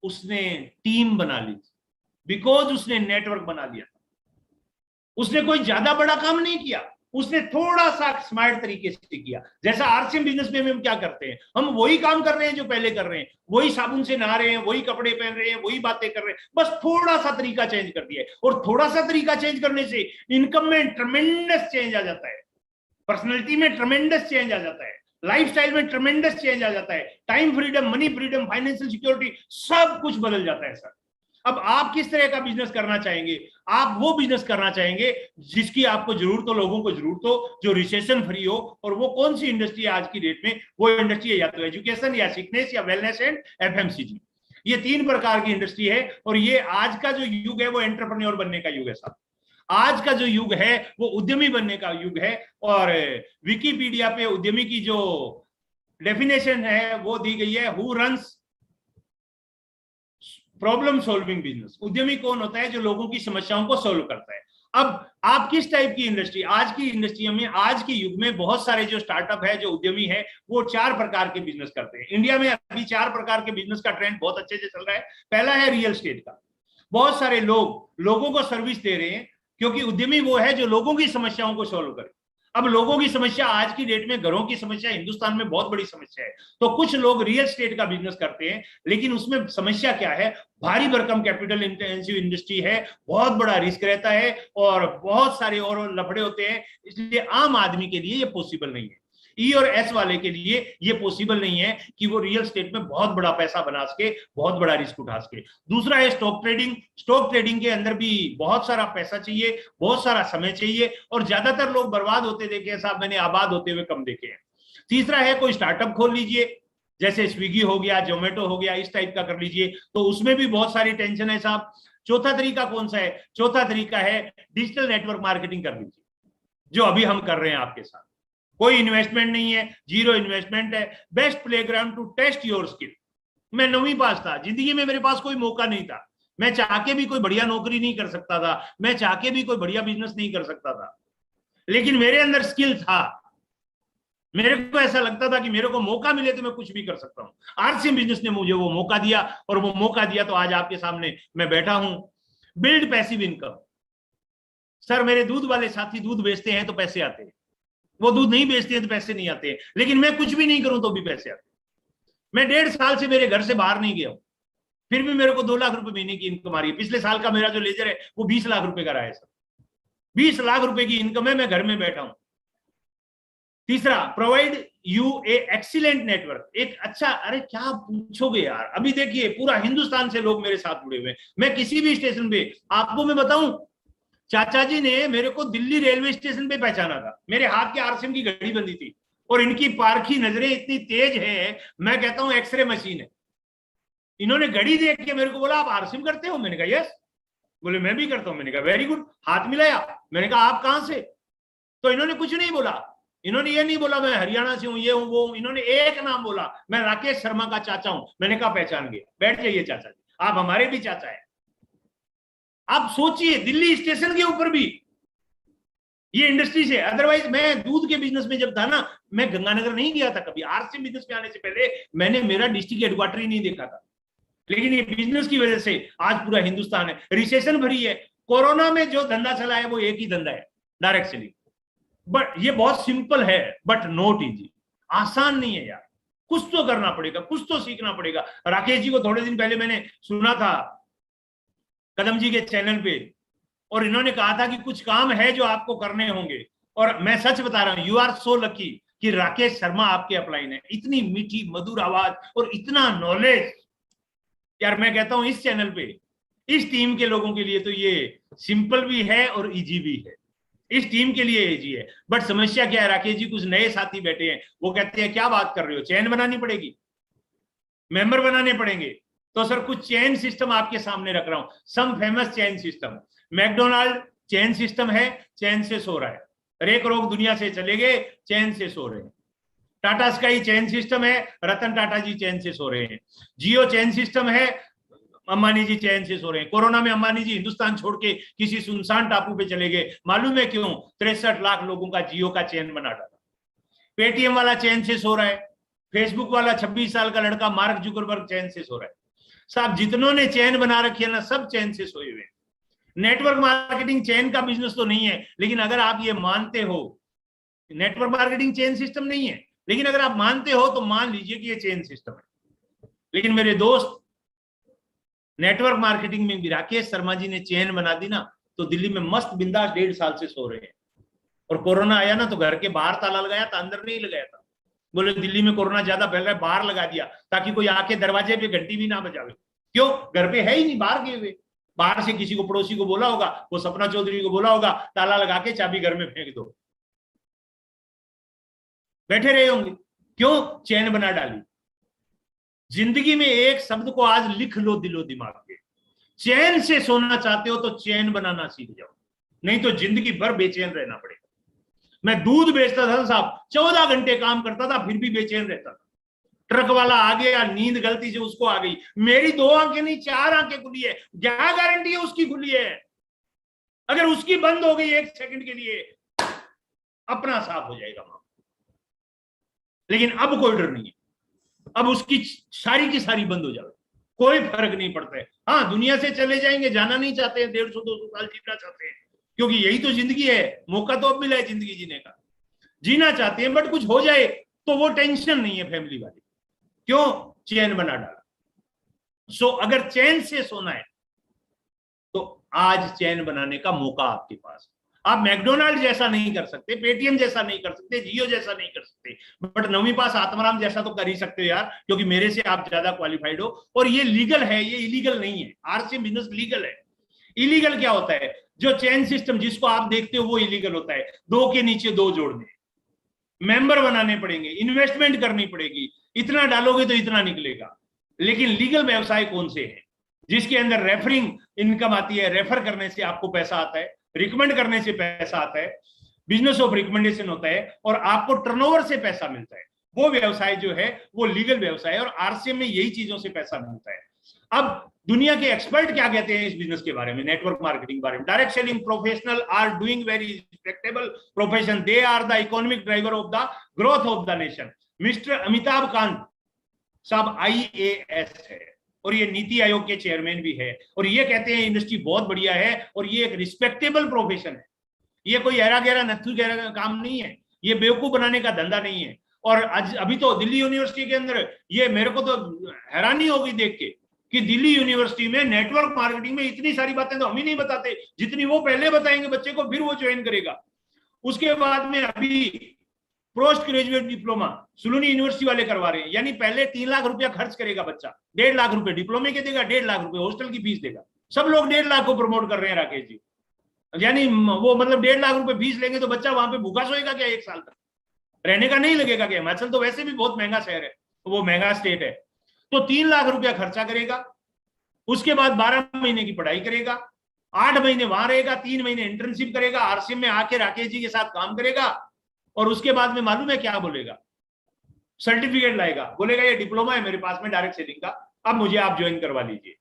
उसने टीम बना ली, बिकॉज उसने नेटवर्क बना लिया। उसने कोई ज्यादा बड़ा काम नहीं किया, उसने थोड़ा सा स्मार्ट तरीके से किया। जैसा आरसीएम बिजनेस में हम क्या करते हैं, हम वही काम कर रहे हैं जो पहले कर रहे हैं, वही साबुन से नहा रहे हैं, वही कपड़े पहन रहे हैं, वही बातें कर रहे हैं, बस थोड़ा सा तरीका चेंज कर दिया है। और थोड़ा सा तरीका चेंज करने से इनकम में ट्रमेंडस चेंज आ जाता है, पर्सनैलिटी में ट्रमेंडस चेंज आ जाता है, लाइफस्टाइल में ट्रमेंडस चेंज आ जाता है, time freedom, money freedom, financial security, सब कुछ बदल जाता है सर। अब आप किस तरह का बिजनेस करना चाहेंगे? आप वो बिजनेस करना चाहेंगे जिसकी आपको जरूरत हो, लोगों को जरूरत हो, जो रिसेशन फ्री हो। और वो कौन सी इंडस्ट्री है आज की डेट में? वो इंडस्ट्री है या तो एजुकेशन, या सिकनेस, या वेलनेस एंड एफएमसीजी। ये 3 प्रकार की इंडस्ट्री है। और ये आज का जो युग है वो एंटरप्रेन्योर बनने का युग है साहब। आज का जो युग है वो उद्यमी बनने का युग है। और विकिपीडिया पे उद्यमी की जो डेफिनेशन है वो दी गई है, who runs problem solving business. उद्यमी कौन होता है? जो लोगों की समस्याओं को सॉल्व करता है। अब आप किस टाइप की इंडस्ट्री, आज की इंडस्ट्री में, आज के युग में बहुत सारे जो स्टार्टअप है, जो उद्यमी है, वो 4 प्रकार के बिजनेस करते हैं। इंडिया में अभी 4 प्रकार के बिजनेस का ट्रेंड बहुत अच्छे से चल रहा है। पहला है रियल एस्टेट का। बहुत सारे लोगों को सर्विस दे रहे हैं, क्योंकि उद्यमी वो है जो लोगों की समस्याओं को सॉल्व करे। अब लोगों की समस्या आज की डेट में, घरों की समस्या हिंदुस्तान में बहुत बड़ी समस्या है। तो कुछ लोग रियल एस्टेट का बिजनेस करते हैं, लेकिन उसमें समस्या क्या है? भारी भरकम कैपिटल इंटेंसिव इंडस्ट्री है, बहुत बड़ा रिस्क रहता है और बहुत सारे और लफड़े होते हैं। इसलिए आम आदमी के लिए ये पॉसिबल नहीं है। ई और एस वाले के लिए ये पॉसिबल नहीं है कि वो रियल एस्टेट में बहुत बड़ा पैसा बना सके, बहुत बड़ा रिस्क उठा सके। दूसरा है स्टॉक ट्रेडिंग। स्टॉक ट्रेडिंग के अंदर भी बहुत सारा पैसा चाहिए, बहुत सारा समय चाहिए, और ज्यादातर लोग बर्बाद होते देखे हैं साहब, मैंने आबाद होते हुए कम देखे हैं। तीसरा है कोई स्टार्टअप खोल लीजिए, जैसे स्विगी हो गया, जोमेटो हो गया, इस टाइप का कर लीजिए, तो उसमें भी बहुत सारी टेंशन है साहब। चौथा तरीका कौन सा है? चौथा तरीका है डिजिटल नेटवर्क मार्केटिंग कर लीजिए, जो अभी हम कर रहे हैं आपके साथ। कोई इन्वेस्टमेंट नहीं है, 0 इन्वेस्टमेंट है, best playground to test your skill. मैं 9वीं पास था, जिंदगी में मेरे पास कोई मौका नहीं था, मैं चाह के भी कोई बढ़िया नौकरी नहीं कर सकता था, मैं चाह के भी कोई बढ़िया बिजनेस नहीं कर सकता था, लेकिन मेरे अंदर स्किल था। मेरे को ऐसा लगता था कि मेरे को मौका मिले तो मैं कुछ भी कर सकता हूं। आरसीएम बिजनेस ने मुझे वो मौका दिया, और वो मौका दिया तो आज आपके सामने मैं बैठा हूं। Build passive income. सर मेरे दूध वाले साथी दूध बेचते हैं तो पैसे आते हैं, वो दूध नहीं बेचते हैं तो पैसे नहीं आते हैं, लेकिन मैं कुछ भी नहीं करूं तो भी पैसे आते हैं। मैं 1.5 साल से मेरे घर से बाहर नहीं गया हूं, फिर भी मेरे को 2 लाख रुपए महीने की इनकम आ रही है। पिछले साल का मेरा जो लेजर है वो 20 लाख रुपए का रहा है सर। 20 लाख रुपए की इनकम है, मैं घर में बैठा हूं। तीसरा, provide U A excellent network. एक अच्छा, अरे क्या पूछोगे यार, अभी देखिए पूरा हिंदुस्तान से लोग मेरे साथ जुड़े हुए हैं। मैं किसी भी स्टेशन पे, आपको मैं बताऊं, चाचा जी ने मेरे को दिल्ली रेलवे स्टेशन पे पहचाना था। मेरे हाथ के आरसीएम की घड़ी बंदी थी, और इनकी पारखी नजरें इतनी तेज है, मैं कहता हूं एक्सरे मशीन है। इन्होंने घड़ी देख के मेरे को बोला, आप आरसीएम करते हो? मैंने कहा यस। बोले मैं भी करता हूं। मैंने कहा वेरी गुड। हाथ मिलाया, मैंने कहा आप कहां से? तो इन्होंने कुछ नहीं बोला, इन्होंने ये नहीं बोला मैं हरियाणा से हूं, ये हूं, वो। इन्होंने एक नाम बोला, मैं राकेश शर्मा का चाचा हूं। मैंने कहा पहचान गया, बैठ जाइए चाचा जी, आप हमारे भी चाचा है। आप सोचिए, दिल्ली स्टेशन के ऊपर भी ये इंडस्ट्री से। अदरवाइज मैं दूध के बिजनेस में जब था ना, मैं गंगानगर नहीं गया था कभी। आरसीएम बिजनेस में आने से पहले मैंने मेरा डिस्ट्रिक्ट हेडक्वार्टर ही नहीं देखा था, लेकिन ये बिजनेस की वजह से आज पूरा हिंदुस्तान है। रिसेशन भरी है, कोरोना में जो धंधा चला है वो एक ही धंधा है, डायरेक्ट सेलिंग। बट ये बहुत सिंपल है, बट नॉट इजी। आसान नहीं है यार, कुछ तो करना पड़ेगा, कुछ तो सीखना पड़ेगा। राकेश जी को थोड़े दिन पहले मैंने सुना था कदम जी के चैनल पे, और इन्होंने कहा था कि कुछ काम है जो आपको करने होंगे। और मैं सच बता रहा हूं, यू आर सो लकी कि राकेश शर्मा आपके अपलाइन है। इतनी मीठी मधुर आवाज और इतना नॉलेज यार। मैं कहता हूं इस चैनल पे, इस टीम के लोगों के लिए तो ये सिंपल भी है और इजी भी है। इस टीम के लिए इजी है, बट समस्या क्या है? राकेश जी कुछ नए साथी बैठे हैं, वो कहते हैं क्या बात कर रहे हो, चैन बनानी पड़ेगी, मेंबर बनाने पड़ेंगे। तो सर कुछ चेन सिस्टम आपके सामने रख रहा हूं, some famous chain system. McDonald chain system है, चैन से सो रहा है। रेक रोग दुनिया से चले गए, चैन से सो रहे हैं। टाटा स्काई चेन सिस्टम है, रतन टाटा जी चैन से सो रहे हैं। जियो चेन सिस्टम है, अंबानी जी चैन से सो रहे हैं। कोरोना में अंबानी जी हिंदुस्तान छोड़ के किसी सुनसान टापू पे चले गए, मालूम है क्यों? 63 लाख लोगों का जियो का चैन बना डाला। पेटीएम वाला चैन से सो रहा है, फेसबुक वाला 26 साल का लड़का मार्क जुकरबर्ग चैन से सो रहा है। साहब जितनों ने चैन बना रखी है ना, सब चैन से सोए हुए हैं। नेटवर्क मार्केटिंग चैन का बिजनेस तो नहीं है, लेकिन अगर आप ये मानते हो नेटवर्क मार्केटिंग चेन सिस्टम नहीं है, लेकिन अगर आप मानते हो तो मान लीजिए कि ये चेन सिस्टम है। लेकिन मेरे दोस्त, नेटवर्क मार्केटिंग में भी राकेश शर्मा जी ने चेन बना दी ना, तो दिल्ली में मस्त बिंदास 1.5 साल से सो रहे हैं। और कोरोना आया ना तो घर के बाहर ताला लगाया था, अंदर नहीं लगाया था। बोले दिल्ली में कोरोना ज्यादा फैल रहा है, बाहर लगा दिया ताकि कोई आके दरवाजे पे घंटी भी ना बजावे। क्यों? घर पे है ही नहीं, बाहर गए हुए। बाहर से किसी को, पड़ोसी को बोला होगा, वो सपना चौधरी को बोला होगा, ताला लगा के चाबी घर में फेंक दो, बैठे रहे होंगे। क्यों? चैन बना डाली। जिंदगी में एक शब्द को आज लिख लो दिलो दिमाग पे, चैन से सोना चाहते हो तो चैन बनाना सीख जाओ, नहीं तो जिंदगी भर बेचैन रहना पड़ेगा। मैं दूध बेचता था साहब, 14 घंटे काम करता था, फिर भी बेचैन रहता था। ट्रक वाला आ गया, नींद गलती से उसको आ गई, मेरी 2 आंखें नहीं 4 आंखें खुली है, क्या गारंटी है उसकी खुली है? अगर उसकी बंद हो गई 1 सेकंड के लिए, अपना साफ हो जाएगा। लेकिन अब कोई डर नहीं है, अब उसकी सारी की सारी बंद हो जाए, कोई फर्क नहीं पड़ता है। हाँ, दुनिया से चले जाएंगे, जाना नहीं चाहते हैं, 150-200 साल जीना चाहते हैं, क्योंकि यही तो जिंदगी है। मौका तो अब मिला है जिंदगी जीने का, जीना चाहते हैं, बट कुछ हो जाए तो वो टेंशन नहीं है फैमिली वाली। क्यों? चैन बना डाला। सो अगर चैन से सोना है तो आज चैन बनाने का मौका आपके पास। आप मैकडोनाल्ड जैसा नहीं कर सकते, पेटीएम जैसा नहीं कर सकते, जियो जैसा नहीं कर सकते, बट 9वीं पास आत्माराम जैसा तो कर ही सकते हो यार, क्योंकि मेरे से आप ज्यादा क्वालिफाइड हो। और ये लीगल है, ये इलीगल नहीं है। आरसीएम बिजनेस लीगल है। इलीगल क्या होता है? जो चैन सिस्टम जिसको आप देखते हो वो इलीगल होता है। 2 के नीचे 2 जोड़ने, मेंबर बनाने पड़ेंगे, इन्वेस्टमेंट करनी पड़ेगी, इतना डालोगे तो इतना निकलेगा। लेकिन लीगल व्यवसाय कौन से है? जिसके अंदर रेफरिंग इनकम आती है, रेफर करने से आपको पैसा आता है, रिकमेंड करने से पैसा आता है, बिजनेस ऑफ रिकमेंडेशन होता है, और आपको टर्नओवर से पैसा मिलता है। वो व्यवसाय जो है वो लीगल व्यवसाय है, और आरसीएम में यही चीजों से पैसा मिलता है। अब दुनिया के एक्सपर्ट क्या कहते हैं इस बिजनेस के बारे में, नेटवर्क मार्केटिंग बारे में? Direct selling professional are doing very respectable profession, they are the economic driver of the growth of the nation. Mister Amitabh Kant साहब IAS है, और ये नीति आयोग के चेयरमैन भी है, और ये कहते हैं इंडस्ट्री बहुत बढ़िया है और ये एक रिस्पेक्टेबल प्रोफेशन है। ये कोई एरा गहरा नथु गहरा का काम नहीं है, ये बेवकूफ बनाने का धंधा नहीं है। और आज अभी तो दिल्ली यूनिवर्सिटी के अंदर, ये मेरे को तो हैरानी होगी देख के कि दिल्ली यूनिवर्सिटी में नेटवर्क मार्केटिंग में इतनी सारी बातें तो हम ही नहीं बताते जितनी वो पहले बताएंगे बच्चे को, फिर वो ज्वाइन करेगा। उसके बाद में अभी पोस्ट ग्रेजुएट डिप्लोमा सुलूनी यूनिवर्सिटी वाले करवा रहे हैं, यानी पहले 3 लाख रुपया खर्च करेगा बच्चा, 1.5 लाख रुपए डिप्लोमे के देगा, 1.5 लाख रुपए हॉस्टल की फीस देगा। सब लोग 1.5 लाख को प्रमोट कर रहे हैं राकेश जी, यानी वो मतलब 1.5 लाख रुपए फीस लेंगे तो बच्चा वहां पे भूखा सोएगा क्या 1 साल तक? रहने का नहीं लगेगा क्या? हिमाचल तो वैसे भी बहुत महंगा शहर है, वो महंगा स्टेट है। तो 3 लाख रुपया खर्चा करेगा, उसके बाद 12 महीने की पढ़ाई करेगा, 8 महीने वहां रहेगा, 3 महीने इंटर्नशिप करेगा, आरसीएम में आके राकेश जी के साथ काम करेगा, और उसके बाद में मालूम है क्या बोलेगा? सर्टिफिकेट लाएगा, बोलेगा ये डिप्लोमा है मेरे पास में डायरेक्ट सेलिंग का, अब मुझे आप ज्वाइन करवा लीजिए।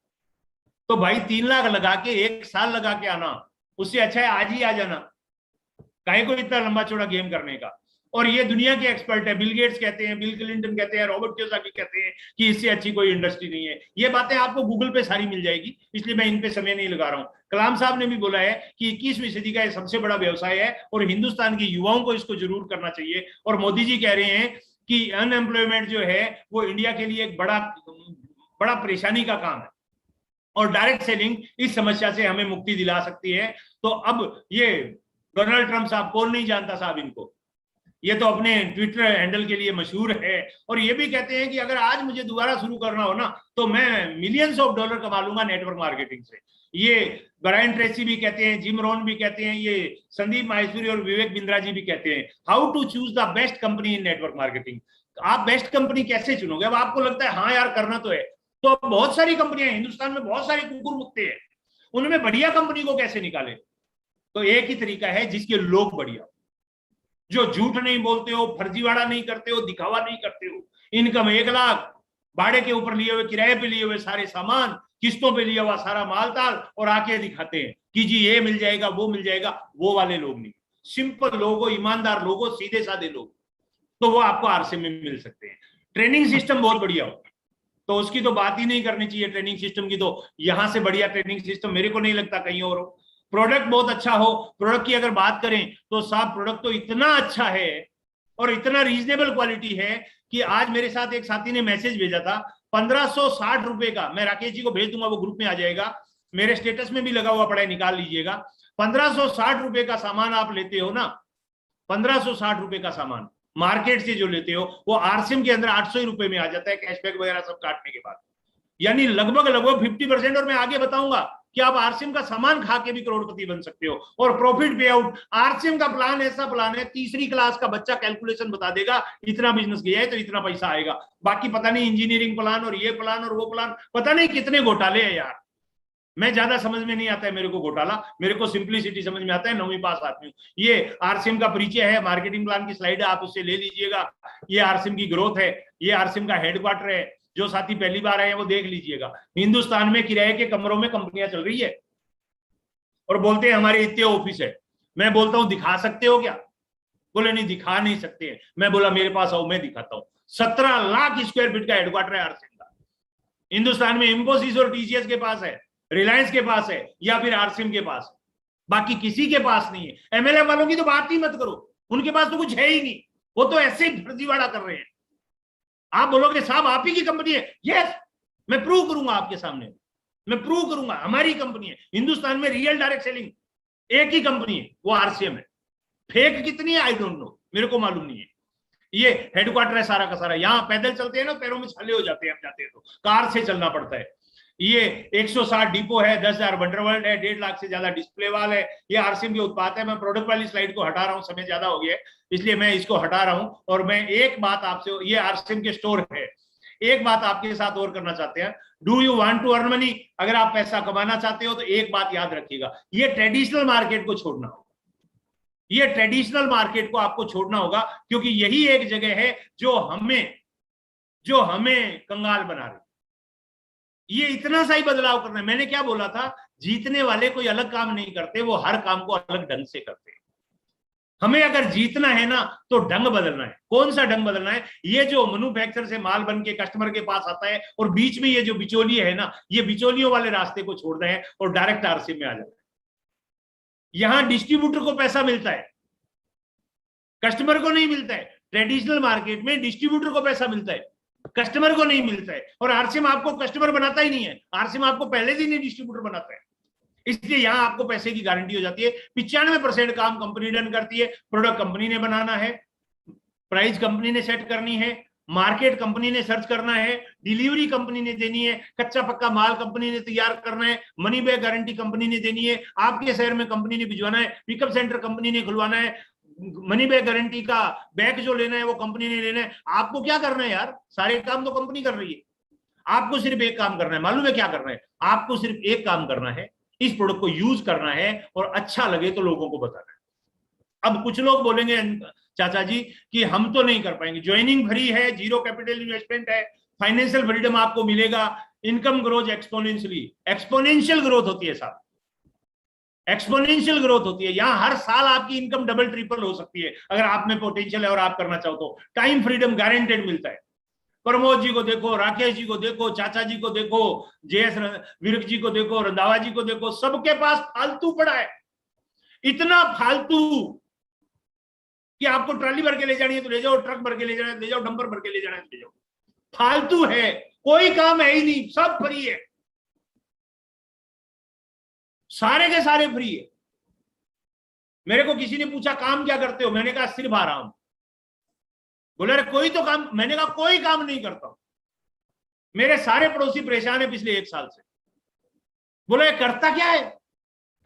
तो भाई 3 लाख लगा के 1 साल लगा के आना, उससे अच्छा है आज ही आ जाना, काहे को इतना लंबा चौड़ा गेम करने का। और ये दुनिया के एक्सपर्ट है, बिल गेट्स कहते हैं, बिल क्लिंटन कहते हैं, रॉबर्ट कियोसाकी कहते हैं कि इससे अच्छी कोई इंडस्ट्री नहीं है। ये बातें आपको गूगल पे सारी मिल जाएगी, इसलिए मैं इन पे समय नहीं लगा रहा हूं। कलाम साहब ने भी बोला है कि 21वीं सदी का ये सबसे बड़ा व्यवसाय है और हिंदुस्तान के युवाओं को इसको जरूर करना चाहिए। और मोदी जी कह रहे हैं कि अनएम्प्लॉयमेंट जो है वो इंडिया के लिए एक बड़ा परेशानी का काम है, और डायरेक्ट सेलिंग इस समस्या से हमें मुक्ति दिला सकती है। तो अब ये डोनाल्ड ट्रंप साहब, कौन नहीं जानता साहब इनको, ये तो अपने ट्विटर हैंडल के लिए मशहूर है, और ये भी कहते हैं कि अगर आज मुझे दोबारा शुरू करना हो ना तो मैं मिलियंस ऑफ डॉलर कमा लूंगा नेटवर्क मार्केटिंग से। ये ब्रायन ट्रेसी भी कहते हैं, जिम रोन भी कहते हैं, ये संदीप माहेश्वरी और विवेक बिंद्रा जी भी कहते हैं, how to choose the best company in network marketing. आप बेस्ट कंपनी कैसे चुनोगे? अब आपको लगता है हाँ यार करना तो है, तो अब बहुत सारी कंपनियां हिंदुस्तान में, बहुत सारे कुकुर मुक्ते हैं, उनमें बढ़िया कंपनी को कैसे निकाले? तो एक ही तरीका है, जिसके लोग बढ़िया, जो झूठ नहीं बोलते हो, फर्जीवाड़ा नहीं करते हो, दिखावा नहीं करते हो। इनकम 1 लाख, भाड़े के ऊपर लिए हुए, किराए पे लिए हुए सारे सामान, किस्तों पे लिया हुआ सारा माल ताल, और आके दिखाते हैं कि जी ये मिल जाएगा, वो मिल जाएगा। वो वाले लोग नहीं, सिंपल लोगों, ईमानदार लोगों, सीधे साधे लोग, तो वो आपको आरसीएम में मिल सकते हैं। ट्रेनिंग सिस्टम बहुत बढ़िया हो, तो उसकी तो बात ही नहीं करनी चाहिए। ट्रेनिंग सिस्टम की तो यहां से बढ़िया ट्रेनिंग सिस्टम मेरे को नहीं लगता कहीं और हो। प्रोडक्ट बहुत अच्छा हो। प्रोडक्ट की अगर बात करें तो साहब प्रोडक्ट तो इतना अच्छा है और इतना रीजनेबल क्वालिटी है कि आज मेरे साथ एक साथी ने मैसेज भेजा था 1560 रुपए का, मैं राकेश जी को भेज दूंगा, वो ग्रुप में आ जाएगा, मेरे स्टेटस में भी लगा हुआ पड़ा है, निकाल लीजिएगा। 1560 रुपए का सामान आप लेते हो ना, 1560 रुपए का सामान मार्केट से जो लेते हो, वो आरसीएम के अंदर 800 रुपए में आ जाता है, कैशबैक वगैरह सब काटने के बाद। यानी लगभग 50%। और मैं आगे बताऊंगा कि आप आरसीएम का सामान खा के भी करोड़पति बन सकते हो। और प्रॉफिट पे आउट, आरसीएम का प्लान ऐसा प्लान है, तीसरी क्लास का बच्चा कैलकुलेशन बता देगा, इतना बिजनेस गया है तो इतना पैसा आएगा। बाकी पता नहीं इंजीनियरिंग प्लान और ये प्लान और वो प्लान, पता नहीं कितने घोटाले हैं यार। मैं ज्यादा समझ में नहीं आता है मेरे को घोटाला, मेरे को सिंप्लिसिटी समझ में आता है, 9वीं पास आदमी हूं। ये आरसीएम का परिचय है, मार्केटिंग प्लान की स्लाइड है, आप उससे ले लीजिएगा। ये आरसीएम की ग्रोथ है, ये आरसीएम का हेडक्वार्टर है। जो साथी पहली बार आए हैं वो देख लीजिएगा। हिंदुस्तान में किराए के कमरों में कंपनियां चल रही है और बोलते हैं हमारे इतने ऑफिस है। मैं बोलता हूं दिखा सकते हो क्या? बोले नहीं दिखा नहीं सकते हैं। मैं बोला मेरे पास आओ, मैं दिखाता हूं। 17 लाख स्क्वायर फीट का हेडक्वार्टर है आरसीएम का। हिंदुस्तान में इंफोसिस और टीसीएस के पास है, रिलायंस के पास है, या फिर आरसीएम के पास, बाकी किसी के पास नहीं है। एमएलए वालों की तो बात ही मत करो, उनके पास तो कुछ है ही नहीं, वो तो ऐसे ही फर्जीवाड़ा कर रहे हैं। आप बोलोगे साहब आप ही की कंपनी है, यस मैं प्रूव करूंगा आपके सामने, मैं प्रूव करूंगा हमारी कंपनी है। हिंदुस्तान में रियल डायरेक्ट सेलिंग एक ही कंपनी है, वो आरसीएम है। फेक कितनी है आई डोंट नो, मेरे को मालूम नहीं है। ये हेडक्वार्टर है सारा का सारा। यहां पैदल चलते हैं ना, पैरों में छाले हो जाते हैं, हम जाते हैं तो कार से चलना पड़ता है। ये 160 डिपो है, 10,000 वंडरवर्ल्ड है, 1.5 लाख से ज्यादा डिस्प्ले वाल है। ये आरसीएम के उत्पाद है। मैं प्रोडक्ट वाली स्लाइड को हटा रहा हूं, समय ज्यादा हो गया है इसलिए मैं इसको हटा रहा हूं। और मैं एक बात आपसे, ये आरसीएम के स्टोर है, एक बात आपके साथ और करना चाहते हैं। Do you want to earn money? अगर आप पैसा कमाना चाहते हो तो एक बात याद रखिएगा, ये ट्रेडिशनल मार्केट को छोड़ना होगा। ये ट्रेडिशनल मार्केट को आपको छोड़ना होगा, क्योंकि यही एक जगह है जो हमें कंगाल बना रही। ये इतना सा ही बदलाव करना है। मैंने क्या बोला था, जीतने वाले कोई अलग काम नहीं करते, वो हर काम को अलग ढंग से करते हैं। हमें अगर जीतना है ना तो ढंग बदलना है। कौन सा ढंग बदलना है? ये जो मैन्युफैक्चर से माल बन के कस्टमर के पास आता है और बीच में ये जो बिचौलिए है ना, ये बिचौलियों वाले रास्ते को छोड़ रहे हैं और डायरेक्ट आरसीएम में आ जाते हैं। यहां डिस्ट्रीब्यूटर को पैसा मिलता है, कस्टमर को नहीं मिलता है। ट्रेडिशनल मार्केट में डिस्ट्रीब्यूटर को पैसा मिलता है, कस्टमर को नहीं मिलता है। और आरसीएम आपको कस्टमर बनाता ही नहीं है, आरसीएम आपको पहले दिन ही डिस्ट्रीब्यूटर बनाता है। इसलिए यहां आपको पैसे की गारंटी हो जाती है। 95% काम कंपनी डन करती है। प्रोडक्ट कंपनी ने बनाना है, प्राइस कंपनी ने सेट करनी है, मार्केट कंपनी ने सर्च करना है, डिलीवरी कंपनी ने देनी है, कच्चा पक्का माल कंपनी ने तैयार करना है, मनी बैक गारंटी कंपनी ने देनी है, आपके शहर में कंपनी ने भिजवाना है, पिकअप सेंटर कंपनी ने खुलवाना है, मनी बैक गारंटी का बैग जो लेना है वो कंपनी ने लेना है। आपको क्या करना है यार? सारे काम तो कंपनी कर रही है। आपको सिर्फ एक काम करना है। मालूम है क्या करना है? आपको सिर्फ एक काम करना है, इस प्रोडक्ट को यूज करना है और अच्छा लगे तो लोगों को बताना है। अब कुछ लोग बोलेंगे चाचा जी कि हम तो नहीं कर पाएंगे, ज्वाइनिंग फ्री है, जीरो कैपिटल इन्वेस्टमेंट है, फाइनेंशियल फ्रीडम आपको मिलेगा, इनकम ग्रोथ एक्सपोनेंशियल ग्रोथ होती है साहब, एक्सपोनेंशियल ग्रोथ होती है। यहां हर साल आपकी इनकम डबल ट्रिपल हो सकती है अगर आप में पोटेंशियल है और आप करना चाहो तो। टाइम फ्रीडम गारंटेड मिलता है। प्रमोद जी को देखो, राकेश जी को देखो, चाचा जी को देखो, जेएस विर्क जी को देखो, रंधावा जी को देखो, सबके पास फालतू पड़ा है। इतना फालतू कि आपको ट्रॉली भर के ले जानी है तो ले जाओ, ट्रक भर के ले जाना है ले जाओ, डंपर भर के ले जाना है ले जाओ। फालतू है, कोई काम है ही नहीं, सब फ्री है, सारे के सारे फ्री है। मेरे को किसी ने पूछा काम क्या करते हो, मैंने कहा सिर्फ आराम। बोले अरे कोई तो काम, मैंने कहा कोई काम नहीं करता हूं, मेरे सारे पड़ोसी परेशान है पिछले 1 साल से। बोले करता क्या है?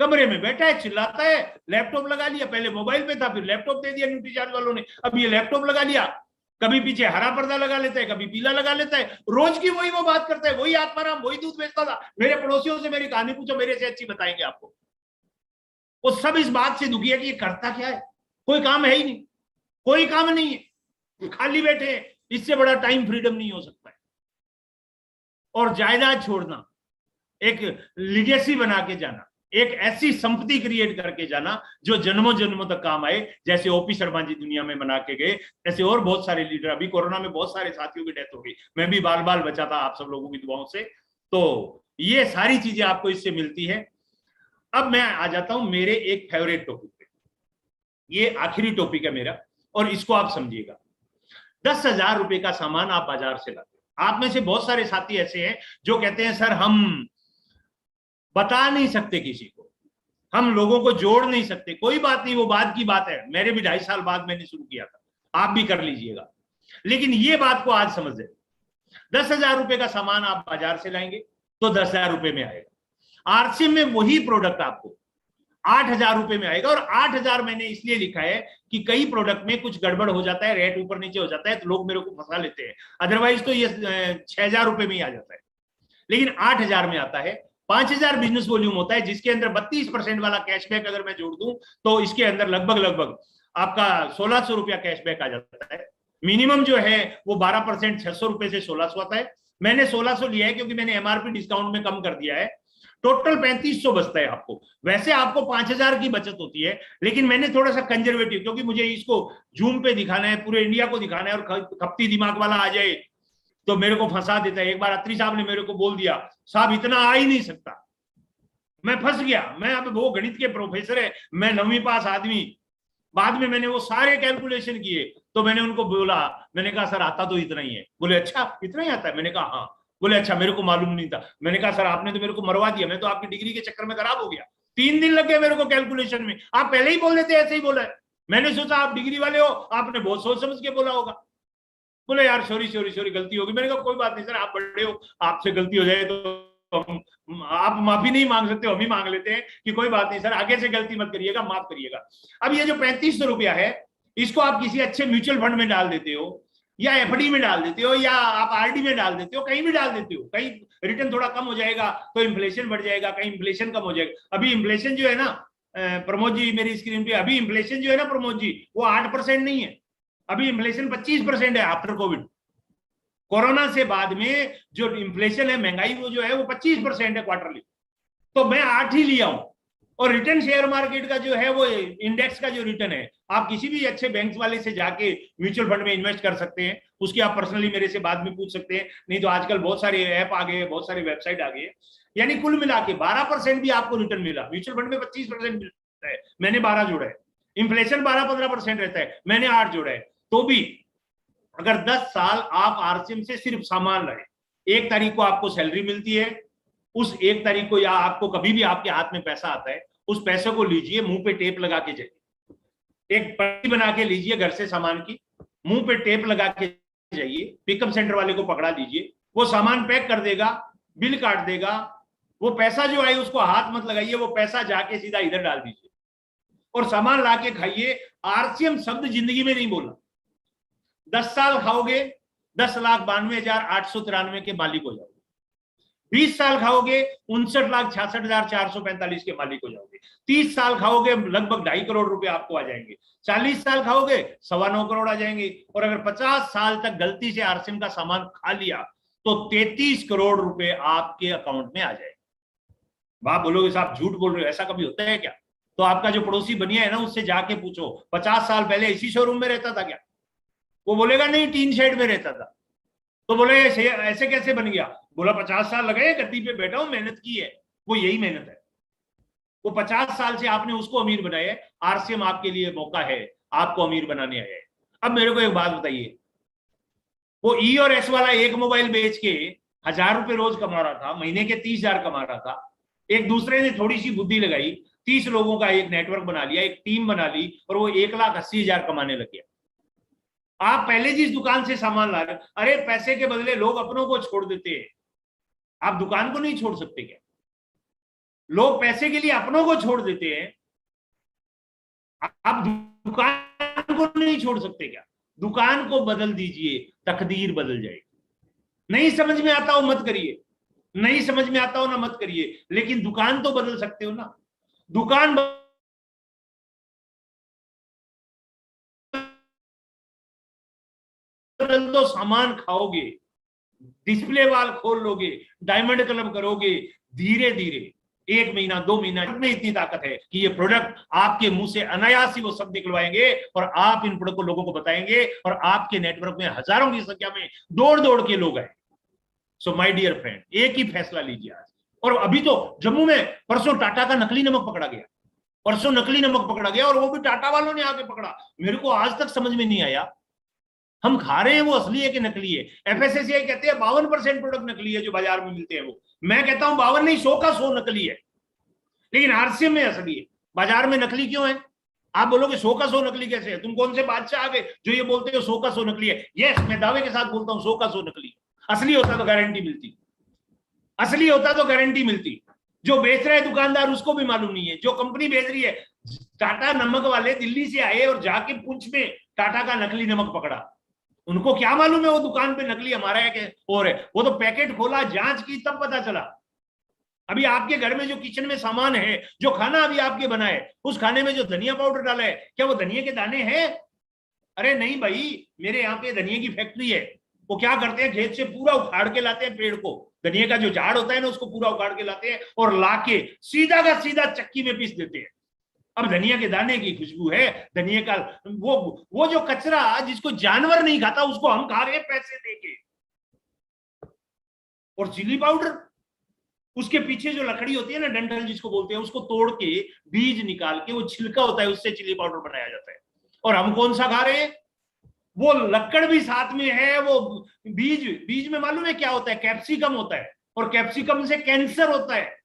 कमरे में बैठा है, चिल्लाता है, लैपटॉप लगा लिया, पहले मोबाइल पे था फिर लैपटॉप दे दिया न्यूट्री चार्ज वालों ने, अब ये लैपटॉप लगा लिया, कभी पीछे हरा पर्दा लगा लेता है, कभी पीला लगा लेता है, रोज की वही वो बात करता है, वही आत्माराम, वही दूध बेचता था। मेरे पड़ोसियों से मेरी कहानी पूछो, मेरे से अच्छी बताएंगे आपको। वो सब इस बात से दुखी है कि ये करता क्या है, कोई काम है ही नहीं। कोई काम नहीं है, खाली बैठे हैं। इससे बड़ा टाइम फ्रीडम नहीं हो सकता है। और जायदाद छोड़ना, एक लीगेसी बना के जाना, एक ऐसी संपत्ति क्रिएट करके जाना जो जन्मों जन्मों तक काम आए, जैसे ओपी शर्मा जी दुनिया में बना के गए, ऐसे और बहुत सारे लीडर। अभी कोरोना में बहुत सारे साथियों की डेथ हो गई, मैं भी बाल बाल बचा था आप सब लोगों की दुआओं से। तो ये सारी चीजें आपको इससे मिलती है। अब मैं आ जाता हूं मेरे एक फेवरेट टॉपिक पे, ये आखिरी टॉपिक है मेरा, और इसको आप समझिएगा। 10,000 रुपए का सामान आप बाजार से लाते हो। आप में से बहुत सारे साथी ऐसे हैं जो कहते हैं सर हम बता नहीं सकते किसी को, हम लोगों को जोड़ नहीं सकते। कोई बात नहीं, वो बाद की बात है, मेरे भी 2.5 साल बाद मैंने शुरू किया था, आप भी कर लीजिएगा। लेकिन ये बात को आज समझ लें, 10,000 रुपए का सामान आप बाजार से लाएंगे तो 10,000 रुपए में आएगा। आरसीएम में वही प्रोडक्ट आपको 8,000 रुपए में आएगा। और 8,000 मैंने इसलिए लिखा है कि कई प्रोडक्ट में कुछ गड़बड़ हो जाता है, रेट ऊपर नीचे हो जाता है, तो लोग मेरे को फंसा लेते हैं। अदरवाइज तो ये 6,000 रुपए में ही आ जाता है, लेकिन 8,000 में आता है। 5,000 बिजनेस वॉल्यूम होता है, जिसके अंदर 32% वाला कैशबैक अगर मैं जोड़ दूं तो इसके अंदर लगभग आपका 1,600 रुपया कैशबैक आ जाता है। मिनिमम जो है वो 12%, 600 रुपए से 1,600 आता है। मैंने 1,600 लिया है क्योंकि मैंने एमआरपी डिस्काउंट में कम कर दिया है। टोटल 3,500 बचता है आपको। वैसे आपको 5,000 की बचत होती है, लेकिन मैंने थोड़ा सा कंजर्वेटिव, क्योंकि मुझे इसको जूम पे दिखाना है, पूरे इंडिया को दिखाना है, और खपती दिमाग वाला आ जाए तो मेरे को फंसा देता है। एक बार अत्री साहब ने मेरे को बोल दिया, साहब इतना आ ही नहीं सकता, मैं फंस गया। मैं अब वो गणित के प्रोफेसर है, मैं 9वीं पास आदमी। बाद में मैंने वो सारे कैलकुलेशन किए, तो मैंने उनको बोला, मैंने कहा सर आता तो इतना ही है। बोले अच्छा इतना ही आता है? मैंने कहा हाँ। बोले अच्छा, मेरे को मालूम नहीं था। मैंने कहा सर आपने तो मेरे को मरवा दिया, मैं तो आपकी डिग्री के चक्कर में खराब हो गया। 3 दिन लग गए मेरे को कैलकुलेशन में। आप पहले ही बोल देते ऐसे ही बोला है। मैंने सोचा आप डिग्री वाले हो, आपने बहुत सोच समझ के बोला होगा। बोले यार सॉरी गलती होगी। मैंने कहा कोई बात नहीं सर, आप बड़े हो, आपसे गलती हो जाए तो आप माफी नहीं मांग सकते, हम ही मांग लेते हैं कि कोई बात नहीं सर, आगे से गलती मत करिएगा, माफ करिएगा। अब ये जो 3,500 रुपया है, इसको आप किसी अच्छे म्यूचुअल फंड में डाल देते हो, या एफडी में डाल देते हो, या आप आरडी में डाल देते हो, कहीं भी डाल देते हो। कहीं रिटर्न थोड़ा कम हो जाएगा तो इन्फ्लेशन बढ़ जाएगा, कहीं इन्फ्लेशन कम हो जाएगा। अभी इन्फ्लेशन जो है ना प्रमोद जी, मेरी स्क्रीन पे अभी इन्फ्लेशन जो है ना प्रमोद जी, वो 8% नहीं है, अभी इन्फ्लेशन 25% है। आफ्टर कोविड, कोरोना से बाद में जो इन्फ्लेशन है, महंगाई वो जो है वो 25% है क्वार्टरली। तो मैं 8 ही लिया हूं। और रिटर्न शेयर मार्केट का जो है वो इंडेक्स का जो रिटर्न है, आप किसी भी अच्छे बैंक वाले से जाके म्यूचुअल फंड में इन्वेस्ट कर सकते हैं। उसकी आप पर्सनली मेरे से बाद में पूछ सकते हैं, नहीं तो आजकल बहुत सारे ऐप आ गए, बहुत सारे वेबसाइट आ गए। यानी कुल मिला के 12% भी आपको रिटर्न मिला। म्यूचुअल फंड में 25% मिलता है, मैंने 12 जोड़ा है। इन्फ्लेशन 12-15% रहता है, मैंने 8 जोड़ा है। तो भी अगर 10 साल आप आरसीएम से सिर्फ सामान लाए, 1 तारीख को आपको सैलरी मिलती है, उस 1 तारीख को या आपको कभी भी आपके हाथ में पैसा आता है, उस पैसे को लीजिए, मुंह पे टेप लगा के जाइए, एक पट्टी बना के लीजिए घर से सामान की, मुंह पे टेप लगा के जाइए, पिकअप सेंटर वाले को पकड़ा दीजिए, वो सामान पैक कर देगा, बिल काट देगा। वो पैसा जो आए उसको हाथ मत लगाइए, वो पैसा जाके सीधा इधर डाल दीजिए और सामान ला के खाइए। आरसीएम शब्द जिंदगी में नहीं बोला। 10 साल खाओगे 10,92,893 के मालिक हो जाओगे। 20 साल खाओगे 59,66,445 के मालिक हो जाओगे। 30 साल खाओगे लगभग 2.5 करोड़ रुपए आपको आ जाएंगे। 40 साल खाओगे 9.25 करोड़ आ जाएंगे। और अगर 50 साल तक गलती से आरसीएम का सामान खा लिया तो 33 करोड़ रुपए आपके अकाउंट में आ जाएंगे। आप बोलोगे साहब झूठ बोल रहे हो, ऐसा कभी होता है क्या? तो आपका जो पड़ोसी बनिया है ना, उससे जाके पूछो 50 साल पहले इसी शोरूम में रहता था क्या? वो बोलेगा नहीं, टीन शेड में रहता था। तो बोले ऐसे कैसे बन गया? बोला 50 साल लगे, गद्दी पे बैठा हूं, मेहनत की है। वो यही मेहनत है। वो 50 साल से आपने उसको अमीर बनाया है। आरसीएम आपके लिए मौका है, आपको अमीर बनाने आया है। अब मेरे को एक बात बताइए, वो ई और एस वाला एक मोबाइल बेच के 1,000 रुपए रोज कमा रहा था, महीने के 30,000 कमा रहा था। एक दूसरे ने थोड़ी सी बुद्धि लगाई, 30 लोगों का एक नेटवर्क बना लिया, एक टीम बना ली, और वो 1,80,000 कमाने लग गया। आप पहले जिस दुकान से सामान ला रहे, अरे पैसे के बदले लोग अपनों को छोड़ देते हैं, आप दुकान को नहीं छोड़ सकते क्या? लोग पैसे के लिए अपनों को छोड़ देते हैं, आप दुकान को नहीं छोड़ सकते क्या? दुकान को बदल दीजिए, तकदीर बदल जाएगी। नहीं समझ में आता हो मत करिए, नहीं समझ में आता हो ना मत करिए, लेकिन दुकान तो बदल सकते हो ना। दुकान बदल दो, सामान खाओगे, डिस्प्ले वाल खोल लोगे, डायमंड क्लब करोगे, धीरे धीरे 1 महीना 2 महीना में इतनी ताकत है कि ये प्रोडक्ट आपके मुंह से अनायास ही वो सब निकलवाएंगे और आप इन प्रोडक्ट को लोगों को बताएंगे और आपके नेटवर्क में हजारों की संख्या में दौड़ दौड़ के लोग आए। सो माय डियर फ्रेंड, एक ही फैसला लीजिए आज। और अभी तो जम्मू में परसों टाटा का नकली नमक पकड़ा गया, परसों नकली नमक पकड़ा गया और वो भी टाटा वालों ने आके पकड़ा। मेरे को आज तक समझ में नहीं आया, हम खा रहे हैं वो असली है कि नकली है। एफएसएसआई कहते हैं 52% प्रोडक्ट नकली है जो बाजार में मिलते हैं वो। मैं कहता हूं 52 नहीं, 100 का 100 नकली है, लेकिन आरसीएम में असली है। बाजार में नकली क्यों है? आप बोलोगे 100 का 100 नकली कैसे है? तुम कौन से बादशाह आ गए जो ये बोलते हो 100 का 100 नकली है? यस, मैं दावे के साथ बोलता हूं 100 का 100 नकली। असली होता तो गारंटी मिलती, असली होता तो गारंटी मिलती। जो बेच रहा है दुकानदार उसको भी मालूम नहीं है, जो कंपनी बेच रही है। टाटा नमक वाले दिल्ली से आए और जाके पुंछ में टाटा का नकली नमक पकड़ा, उनको क्या मालूम है वो दुकान पे नकली हमारा है कि और है? वो तो पैकेट खोला, जांच की, तब पता चला। अभी आपके घर में जो किचन में सामान है, जो खाना अभी आपके बना है, उस खाने में जो धनिया पाउडर डाला है, क्या वो धनिया के दाने हैं? अरे नहीं भाई, मेरे यहाँ पे धनिया की फैक्ट्री है। वो क्या करते हैं, खेत से पूरा उखाड़ के लाते हैं पेड़ को, धनिया का जो झाड़ होता है ना उसको पूरा उखाड़ के लाते हैं और लाके सीधा का सीधा चक्की में पीस देते हैं। अब धनिया के दाने की खुशबू है, धनिया का वो जो कचरा जिसको जानवर नहीं खाता उसको हम खा रहे हैं पैसे देके। और चिली पाउडर, उसके पीछे जो लकड़ी होती है ना, डंठल जिसको बोलते हैं, उसको तोड़ के बीज निकाल के वो छिलका होता है, उससे चिली पाउडर बनाया जाता है। और हम कौन सा खा रहे हैं? वो लकड़ भी साथ में है, वो बीज में मालूम है क्या होता है? कैप्सिकम होता है, और कैप्सिकम से कैंसर होता है।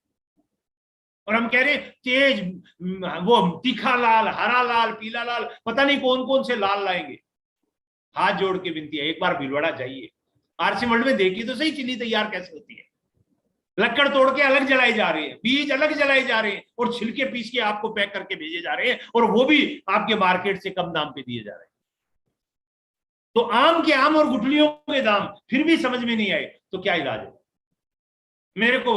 और हम कह रहे हैं तेज, वो तीखा लाल, हरा लाल, पीला लाल, पता नहीं कौन कौन से लाल लाएंगे। हाथ जोड़ के विनती है, एक बार भीलवाड़ा जाइए, आरसी वर्ल्ड में देखिए तो सही चिली तैयार कैसे होती है। लकड़ तोड़ के अलग जलाए जा रहे हैं, बीज अलग जलाए जा रहे हैं, और छिलके पीस के आपको पैक करके भेजे जा रहे हैं, और वो भी आपके मार्केट से कम दाम पे दिए जा रहे हैं। तो आम के आम और गुठलियों के दाम फिर भी समझ में नहीं आए तो क्या इलाज है? मेरे को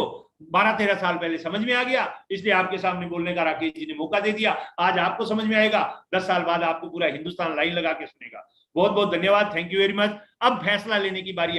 12-13 साल पहले समझ में आ गया, इसलिए आपके सामने बोलने का राकेश जी ने मौका दे दिया। आज आपको समझ में आएगा, 10 साल बाद आपको पूरा हिंदुस्तान लाइन लगा के सुनेगा। बहुत बहुत धन्यवाद, थैंक यू वेरी मच। अब फैसला लेने की बारी